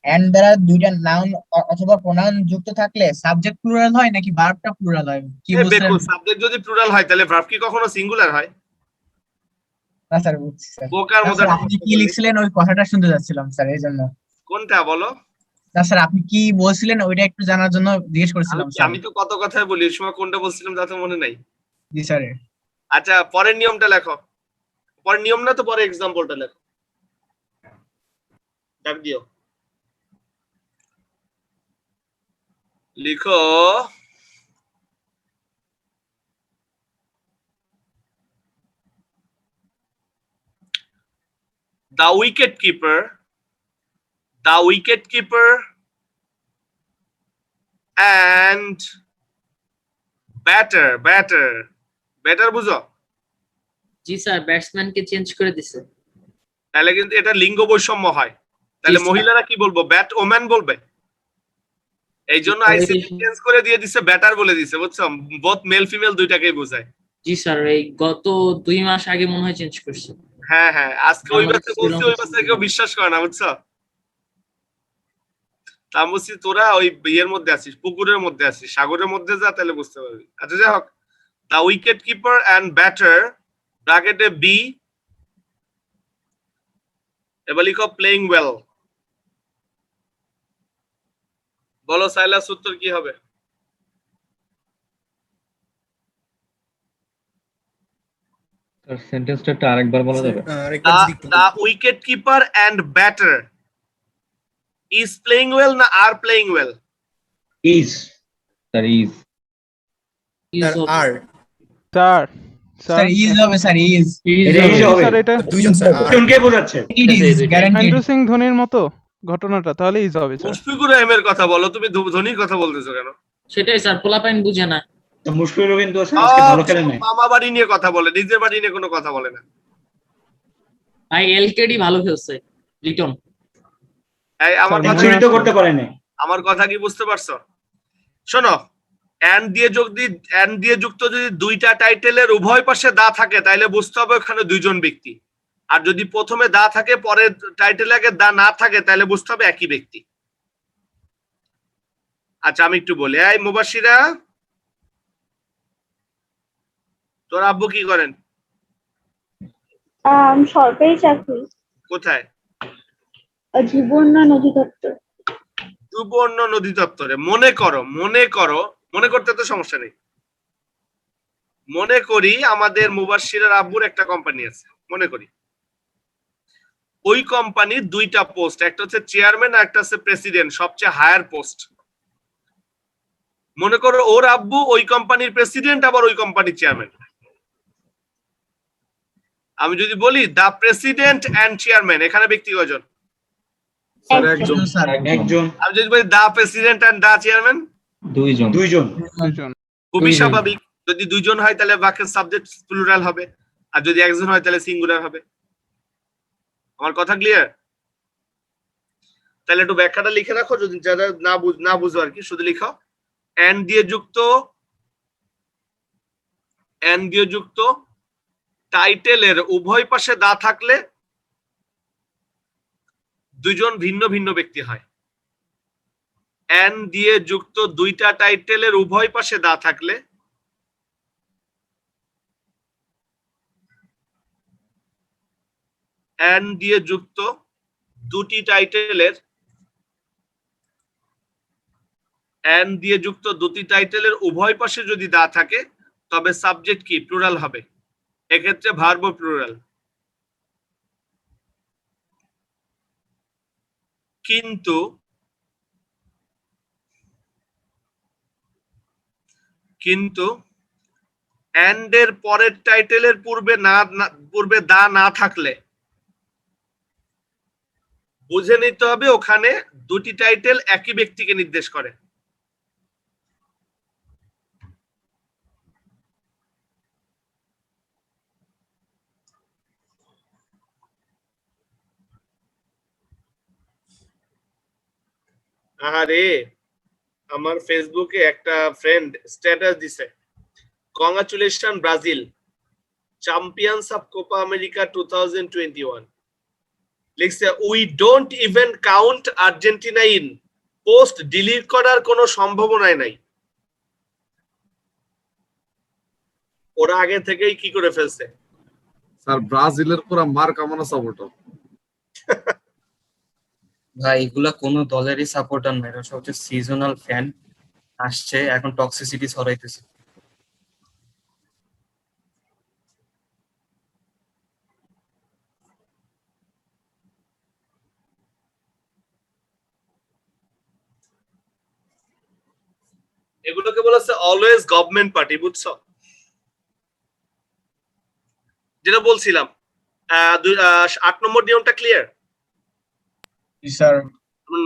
এন্ড দ্বারা দুইটা নাউন অথবা প্রোনাউন যুক্ত থাকলে সাবজেক্ট প্লুরাল হয় নাকি ভার্বটা প্লুরাল হয় কি বলছেন? দেখো সাবজেক্ট যদি প্লুরাল হয় তাহলে ভার্ব কি কখনো সিঙ্গুলার হয়? না স্যার বুঝছি স্যার। বোকার মতো আপনি কি লিখছিলেন ওই কথাটা শুনতে যাচ্ছিলাম স্যার, এই জন্য। কোনটা বলো? না স্যার আপনি কি বলছিলেন ওইটা একটু জানার জন্য জিজ্ঞেস করেছিলাম স্যার। আমি তো কত কথাই বলি, এই সময় কোনটা বলছিলাম তা তো মনে নাই। জি স্যার। আচ্ছা পরের নিয়মটা লেখো। পরের নিয়ম না তো, পরে এক্সাম্পলটা লেখো। ডাক দিও, লিখো the wicket keeper and batter বুঝো? জি স্যার, ব্যাটসম্যানকে চেঞ্জ করে দিছে। তাহলে কিন্তু এটা লিঙ্গ বৈষম্য হয়। তাহলে জি, মহিলারা কি বলবো, ব্যাট ওম্যান বলবে। এই জন্য আইসিটি চেঞ্জ করে দিয়ে দিছে, ব্যাটার বলে দিছে, বুঝছো? বোথ মেল ফিমেল দুইটাকেই বোঝায়। জি স্যার, এই গত 2 মাস আগে মনে হয় চেঞ্জ করছে। হ্যাঁ হ্যাঁ, আজকে ওই আমাদের বাচ্চা বলছি, ওই বাচ্চা কেউ বিশ্বাস করে না, বুঝছো? তা আমি বলছি তোরা ওই ইয়ের মধ্যে আছিস, পুকুরের মধ্যে আছিস, সাগরের মধ্যে যা, তাহলে বুঝতে পারবি। আচ্ছা যাই হোক, the wicket keeper and batter ব্র্যাকেটে বি, এবার লিখো প্লেইং ওয়েল। বলো সাইলাস, উত্তর কি হবে? সেন্টেন্সটা আরেকবার বলা যাবে? The wicket keeper and batter is playing well না are playing well? Is. Sir, is. আর স্যার স্যার ইজ হবে, স্যার ইজ। এটা is হবে। স্যার এটা দুইজন স্যার দুজনকে বোঝাচ্ছে। It is guaranteed. Mahendra Singh ধোনির মতো ঘটনাটা, তাহলে ইজ হবে স্যার। মুশফিকুর রহিমের কথা বলো, তুমি ধোনির কথা বলতেছো কেন? সেটাই স্যার, পোলাপাইন বুঝে না। তো মুশফিকুর রহিম তো আজকে ভালো খেলেন না। মামা বাড়ি নিয়ে কথা বলে, নিজের বাড়ি নিয়ে কোনো কথা বলে না। ভাই এলকেডি ভালো খেলছে, রিটন। এই আমার কথা সেঞ্চুরি তো করতে পারে না। আমার কথা কি বুঝতে পারছো? শোনো, এন্ড দিয়ে যুক্ত যদি দুইটা টাইটেলের উভয় পাশে দা থাকে, তাহলে বুঝতে হবে ওখানে দুইজন ব্যক্তি। আর যদি প্রথমে দা থাকে, পরে টাইটেল আগে দা না থাকে, তাহলে বুঝতে হবে একই ব্যক্তি। আচ্ছা আমি একটু বলি, এই মুবাশিরা, তোর আব্বু কি করেন? সরকারি চাকরি, কোথায়? যুবউন্নয়ন অধিদপ্তর। যুবউন্নয়ন অধিদপ্তরে। মনে করতে তো সমস্যা নেই। মনে করি আমাদের মুবাশশিরের আব্বুর একটা কোম্পানি আছে, মনে করি ওই কোম্পানির দুইটা পোস্ট, একটা হচ্ছে চেয়ারম্যান আর একটা হচ্ছে প্রেসিডেন্ট, সবচেয়ে হায়ার পোস্ট। মনে করো ওর আব্বু ওই কোম্পানির প্রেসিডেন্ট, আবার ওই কোম্পানির চেয়ারম্যান। আমি যদি বলি দা প্রেসিডেন্ট এন্ড চেয়ারম্যান, এখানে ব্যক্তি কয়জন? স্যার একজন। একজন। আমি যদি বলি দা প্রেসিডেন্ট এন্ড দা চেয়ারম্যান, দুইজন। দুইজন। খুবই স্বাভাবিক, যদি দুইজন হয় তাহলে বাক্যের সাবজেক্ট প্লুরাল হবে, আর যদি একজন হয় তাহলে সিঙ্গুলার হবে। আমার কথা ক্লিয়ার? তাহলে একটু ব্যাখ্যাটা লিখে রাখো, যদি যারা না বুঝো আর কি, শুধু লিখো এন্ড দিয়ে যুক্ত টাইটেলের উভয় পাশে দা থাকলে দুইজন ভিন্ন ভিন্ন ব্যক্তি হয়। এন্ড দিয়ে যুক্ত দুইটা টাইটেলের উভয় পাশে দা থাকলে এন্ড দিয়ে যুক্ত দুটি টাইটেলের উভয় পাশে যদি দা থাকে, তবে সাবজেক্ট কি? প্লুরাল হবে। এক্ষেত্রে ভার্ব প্লুরাল। কিন্তু এন্ড এর পরের টাইটেলের পূর্বে দা না থাকলে বুঝে নিতে হবে ওখানে দুটি টাইটেল একই ব্যক্তিকে নির্দেশ করে। আরে আমার ফেসবুকে একটা ফ্রেন্ড স্ট্যাটাস দিছে, congratulation Brazil, champions of Copa America 2021। লিখছে we don't even count Argentina in. Post delete করার কোনো সম্ভাবনাই নাই। ওরা আগে থেকেই কি করে ফেলছে? স্যার ব্রাজিলের পুরো মার কামানো সাপোর্টার। ভাই এগুলা কোন দলেরই সাপোর্টার না, এটা হচ্ছে সিজনাল ফ্যান আসছে, এখন টক্সিসিটি ছড়াইতেছে। এগুলোকে বলা হচ্ছে অলওয়েজ গভর্নমেন্ট পার্টি, বুঝছো? যেটা বলছিলাম 8 নম্বর নিয়মটা ক্লিয়ার? স্যার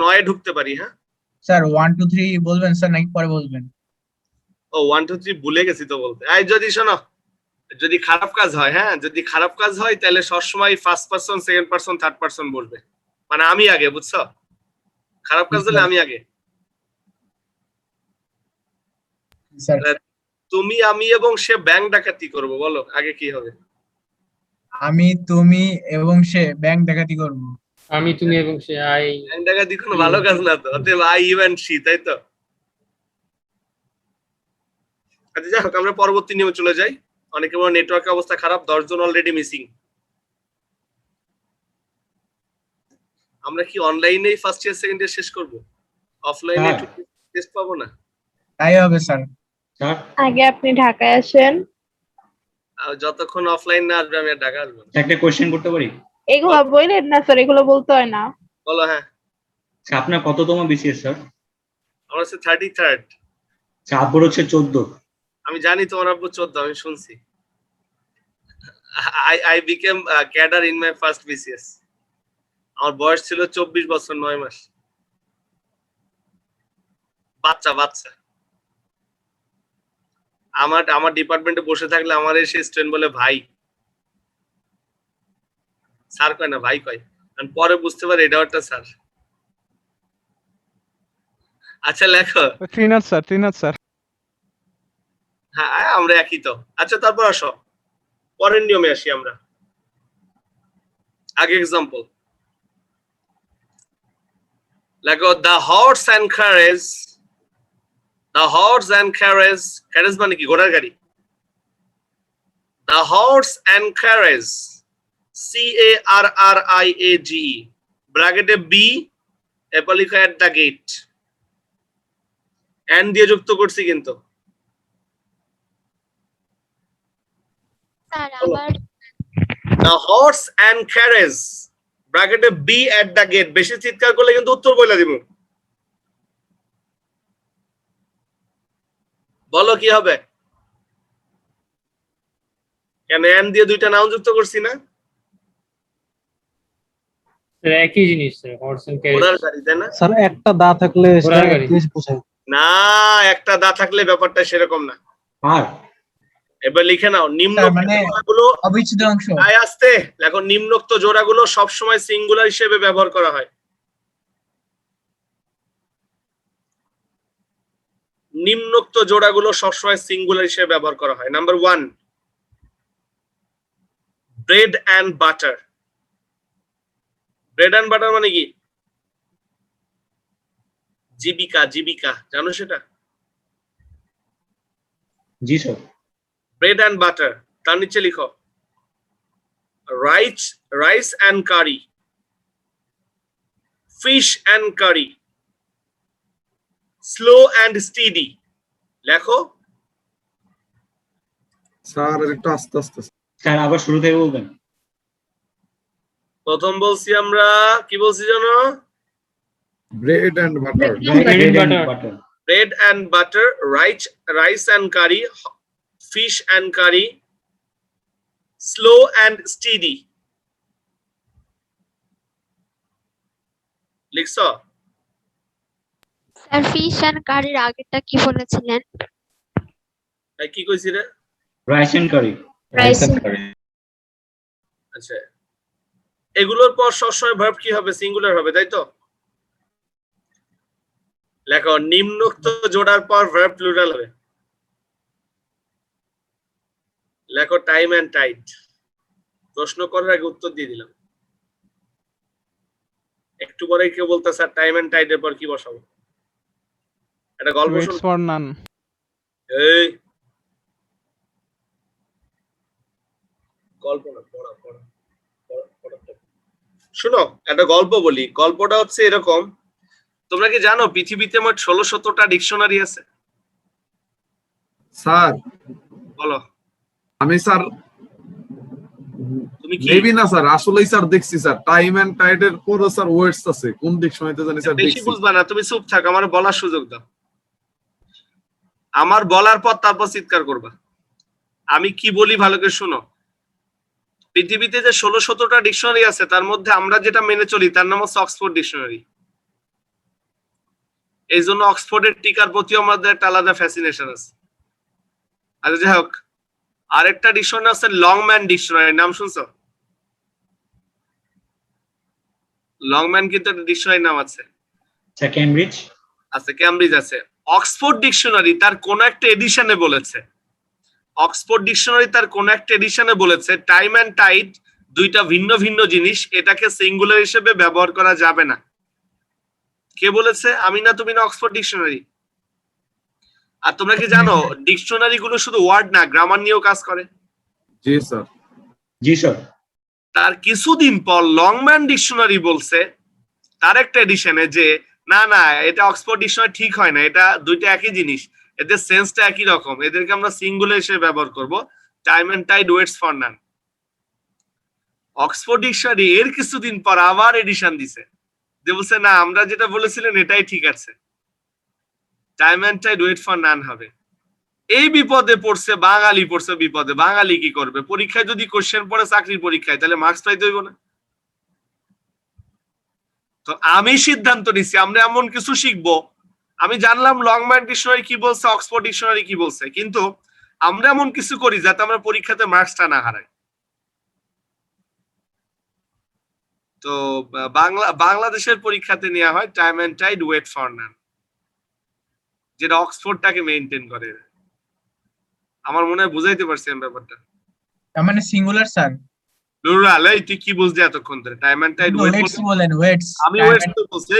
9 ঢুকতে পারি। হ্যাঁ স্যার 1 2 3 বলবেন স্যার নাকি পরে বলবেন? ও 1 2 3 ভুলে গেছি তো বলতে। এই যদি শোনো, যদি খারাপ কাজ হয়, হ্যাঁ, যদি খারাপ কাজ হয় তাহলে সবসময় first person, second person, third person বলবে, মানে আমি আগে, বুঝছো? খারাপ কাজ হলে আমি আগে। স্যার তুমি, আমি এবং সে ব্যাংক ডাকাতি করব, বলো আগে কি হবে? আমি, তুমি এবং সে ব্যাংক ডাকাতি করব। আমি, তুমি এবং সে আই। ব্যাংক ডাকাতি কোনো ভালো কাজ না তো, অতএব আই ইউ এন্ড শি, তাই তো? আচ্ছা যাই হোক, আমরা পরবর্তী নিয়মে চলে যাই। অনেকে বড় নেটওয়ার্কের অবস্থা খারাপ, 10 জন অলরেডি মিসিং। আমরা কি অনলাইনেই ফার্স্ট ইয়ার সেকেন্ড ইয়ার শেষ করব? অফলাইনে হ্যাঁ। একটু টেস্ট পাবো না? তাই হবে স্যার। স্যার আগে আপনি ঢাকায় আসেন। আর যতক্ষণ অফলাইন না আসবে আমি আর ঢাকা আসবো না। একটা কোশ্চেন করতে পারি? এগুলো বললেন না স্যার, এগুলো বলতে হয় না। বলো। হ্যাঁ, আচ্ছা, আপনার কততম বিসিএস স্যার? আমার হচ্ছে 33rd। আচ্ছা, আব্বুর হচ্ছে 14। আমি জানি তোমার আব্বু 14, আমি শুনছি। I became a cadre in my first BCS. আমার বয়স ছিল 24 বছর 9 মাস। বাচ্চা আমার ডিপার্টমেন্টে বসে থাকলে আমার এসে স্টুডেন্ট বলে ভাই, স্যার কয় না, ভাই কয়। আমি পরে বুঝতে পারি এটা একটা স্যার। আচ্ছা লেখো। ত্রিনাথ স্যার। হ্যাঁ, আমরা একই তো। আচ্ছা তারপর আসো, পরের নিয়মে আসি আমরা। আগে এক্সাম্পল লেখো, the horse and carriage মানে কি? ঘোড়ার গাড়ি। the horse and carriage, CARRIAGE, ব্র্যাকেটে বি, এরপর লিখো at the gate, and দিয়ে যুক্ত করছি কিন্তু। স্যার আবার the horse and carriage, ব্র্যাকেটে বি at the gate। বেশি চিৎকার করলে কিন্তু উত্তর বলে দিব। বলো কি হবে? কেন এন্ড দিয়ে দুইটা নাউন যুক্ত করছি না? একই জিনিস স্যার, হর্স এন্ড ক্যারিজ। ঘোড়ার গাড়ি, তাই না? স্যার একটা দা থাকলে ঘোড়ার গাড়ি। না, একটা দা থাকলে ব্যাপারটা সেরকম না। আর এবার লিখে নাও, স্যার মানে নিম্নগুলো অবিচ্ছেদ্য অংশ। আয় আসতে দেখো, নিম্নোক্ত জোড়াগুলো সবসময় সিঙ্গুলার হিসেবে ব্যবহার করা হয়। নিম্নোক্ত জোড়াগুলো সবসময় সিঙ্গুলার হিসেবে ব্যবহার করা হয়। Number 1, bread and butter. Bread and butter মানে কি? জীবিকা, জানো সেটা? জি স্যার। ব্রেড অ্যান্ড বাটার, তার নিচে লিখো rice and curry, fish and curry, slow and steady. লেখো। স্যার একটু আস্তে আস্তে। স্যার আবার শুরু থেকে বলবেন। প্রথম বলছি আমরা, কি বলছি জানো? Bread and butter. Bread and butter, rice and curry, fish and curry, slow and steady. লিখছো? স্যার ফিশ এন্ড কারির আগেরটা কি বলেছিলেন? কি কইছি রে? রাইস এন্ড কারি। আচ্ছা, এগুলোর পর সবসময় ভার্ব কি হবে? সিঙ্গুলার হবে, তাই তো? লেখো, নিম্নোক্ত জোড়ার পর ভার্ব প্লুরাল হবে। লেখো টাইম এন্ড টাইড। প্রশ্ন করার আগে উত্তর দিয়ে দিলাম। একটু পরে কেউ বলতে স্যার টাইম এন্ড টাইড এর পর কি বসাবো? একটা গল্প Waits for none. এই গল্প না, পড়া। শুনো, একটা গল্প বলি। গল্পটা হচ্ছে এরকম, তোমরা কি জানো পৃথিবীতে মোট 16-17টা ডিকশনারি আছে? স্যার বলো। আমি স্যার তুমি কি মেবি না স্যার, আসলেই স্যার দেখছি স্যার টাইম এন্ড টাইড এর পরে স্যার ওয়ার্ডস আছে, কোন ডিকশনারিতে জানি স্যার বেশি দেখছি। বুঝবা না, তুমি চুপ থাকো, আমার বলার সুযোগ দাও। আমার বলার পর তারপর চিৎকার করবা। আমি কি বলি ভালো করে শুনো। পৃথিবীতে যে 16-17টা ডিকশনারি আছে তার মধ্যে আমরা যেটা মেনে চলি তার নাম হচ্ছে অক্সফোর্ড ডিকশনারি। এই জন্য অক্সফোর্ডের টিকার প্রতি আমাদের একটা আলাদা ফ্যাসিনেশন আছে। আচ্ছা যাই হোক, আরেকটা ডিকশনারি আছে লংম্যান ডিকশনারি, নাম শুনছো? লংম্যান কিন্তু একটা ডিকশনারি নাম আছে। ক্যামব্রিজ আছে, ক্যামব্রিজ আছে। অক্সফোর্ড ডিকশনারি তার কোন একটা এডিশনে বলেছে, অক্সফোর্ড ডিকশনারি তার কোন একটা এডিশনে বলেছে টাইম এন্ড টাইড দুইটা ভিন্ন ভিন্ন জিনিস, এটাকে সিঙ্গুলার হিসেবে ব্যবহার করা যাবে না। কে বলেছে? আমি না, তুমি না, অক্সফোর্ড ডিকশনারি। আর তোমরা কি জানো ডিকশনারি গুলো শুধু ওয়ার্ড না, গ্রামার নিয়েও কাজ করে? জি স্যার। জি স্যার। তার কিছুদিন পর লংম্যান ডিকশনারি বলছে তার একটা এডিশনে যে না না, এটা অক্সফোর্ড ডিকশনারি ঠিক হয় না, এটা দুইটা একই জিনিস, এদের সেন্সটা একই রকম, এদেরকে আমরা সিঙ্গুলার হিসেবে ব্যবহার করব, time and tide waits for none. Oxford dictionary এর কিছুদিন পর আবার এডিশন দিছে, যে বলছে না, আমরা যেটা বলেছিলেন এটাই ঠিক আছে, time and tide wait for none হবে। এই বিপদে পড়ছে বাঙালি, পড়ছে বিপদে। বাঙালি কি করবে? পরীক্ষায় যদি কোশ্চেন পড়ে চাকরির পরীক্ষায়, তাহলে মার্কস পাইতে হইব না? তো আমি সিদ্ধান্ত নিছি আমরা এমন কিছু শিখবো, আমি জানলাম লংম্যান ডিকশনারি কি বলছে, অক্সফোর্ড ডিকশনারি কি বলছে, কিন্তু আমরা এমন কিছু করি যাতে আমরা পরীক্ষাতে মার্কসটা না হারাই। তো বাংলাদেশের পরীক্ষাতে নেওয়া হয় time and tide wait for none, যেটা অক্সফোর্ডটাকে মেইনটেইন করে। আমার মনে হয় বুঝাইতে পারছি আমি ব্যাপারটা। তার মানে সিঙ্গুলার স্যার। প্লুরাল। এই তুই কি বুঝলি এতক্ষণ ধরে? টাইম এন্ড টাইড ওয়েটস বলেন, ওয়েটস। আমি ওয়েটস তো বলছি।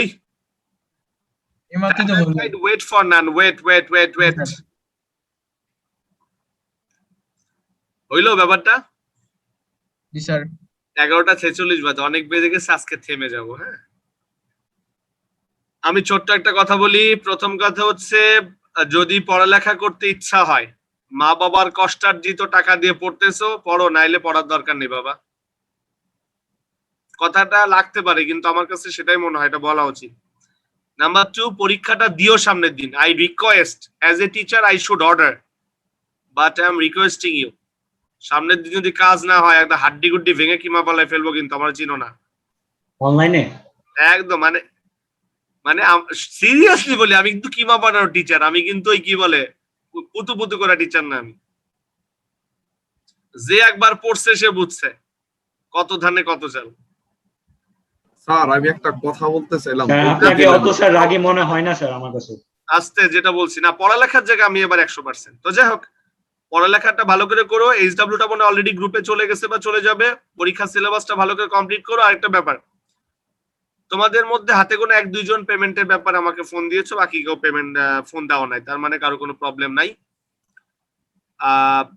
এই মাত্র তো বললেন wait for none, wait wait wait wait. হইলো ব্যাপারটা? জি স্যার। 11:46 বাজে, অনেক বেজে গেছে, আজকে থেমে যাব। হ্যাঁ, আমি ছোট্ট একটা কথা বলি। প্রথম কথা হচ্ছে, যদি পড়ালেখা করতে ইচ্ছা হয়, মা বাবার কষ্টার্জিত টাকা দিয়ে পড়তেছো, পড়ো, নাইলে পড়ার দরকার নেই বাবা। কথাটা লাগতে পারে, কিন্তু আমার কাছে সেটাই মনে হয়, এটা বলা উচিত। নাম্বার 2, পরীক্ষাটা দিও সামনের দিন। I request, as a teacher I should order, but I am requesting you, সামনের দিন যদি কাজ না হয়, একটা হাড্ডি গুড্ডি ভেঙে কিমা পালায় ফেলবো, কিন্তু আমার চিনো না অনলাইনে একদম। মানে সিরিয়াসলি বলি, আমি কিন্তু কিমা বানানোর টিচার, আমি কিন্তু ওই কি বলে পুতু পুতু করা টিচার না। আমি যে একবার পড়ছে সে বুঝছে কত ধানে কত চাল। স্যার আমি একটা কথা বলতে চাইলাম। আপনাকে অত স্যার রাগী মনে হয় না স্যার আমার কাছে। আস্তে, যেটা বলছি না, পড়ালেখার জায়গায় আমি এবার 100%। তো যাই হোক, পড়ালেখাটা ভালো করে করো। এইচডব্লিউটা মনে অলরেডি গ্রুপে চলে গেছে বা চলে যাবে। পরীক্ষার সিলেবাসটা ভালো করে কমপ্লিট করো। আরেকটা ব্যাপার, তোমাদের মধ্যে হাতে কোনো 1-2 জন পেমেন্টের ব্যাপারে আমাকে ফোন দিয়েছো, বাকি কেউ পেমেন্ট ফোন দেওয়া নাই, তার মানে কারো কোনো প্রবলেম নাই।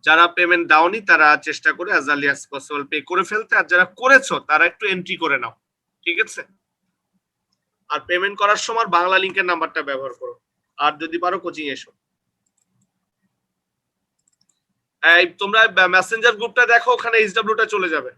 যারা পেমেন্ট দাওনি তারা চেষ্টা করে as early as possible pay করে ফেলতে, আর যারা করেছো তারা একটু এন্ট্রি করে নাও, ঠিক আছে? আর পেমেন্ট করার সময় বাংলা লিংকের নাম্বারটা ব্যবহার করো, আর যদি পারো কোচিং এসো। এই তোমরা মেসেঞ্জার গ্রুপটা দেখো, ওখানে এইচডব্লিউটা চলে যাবে।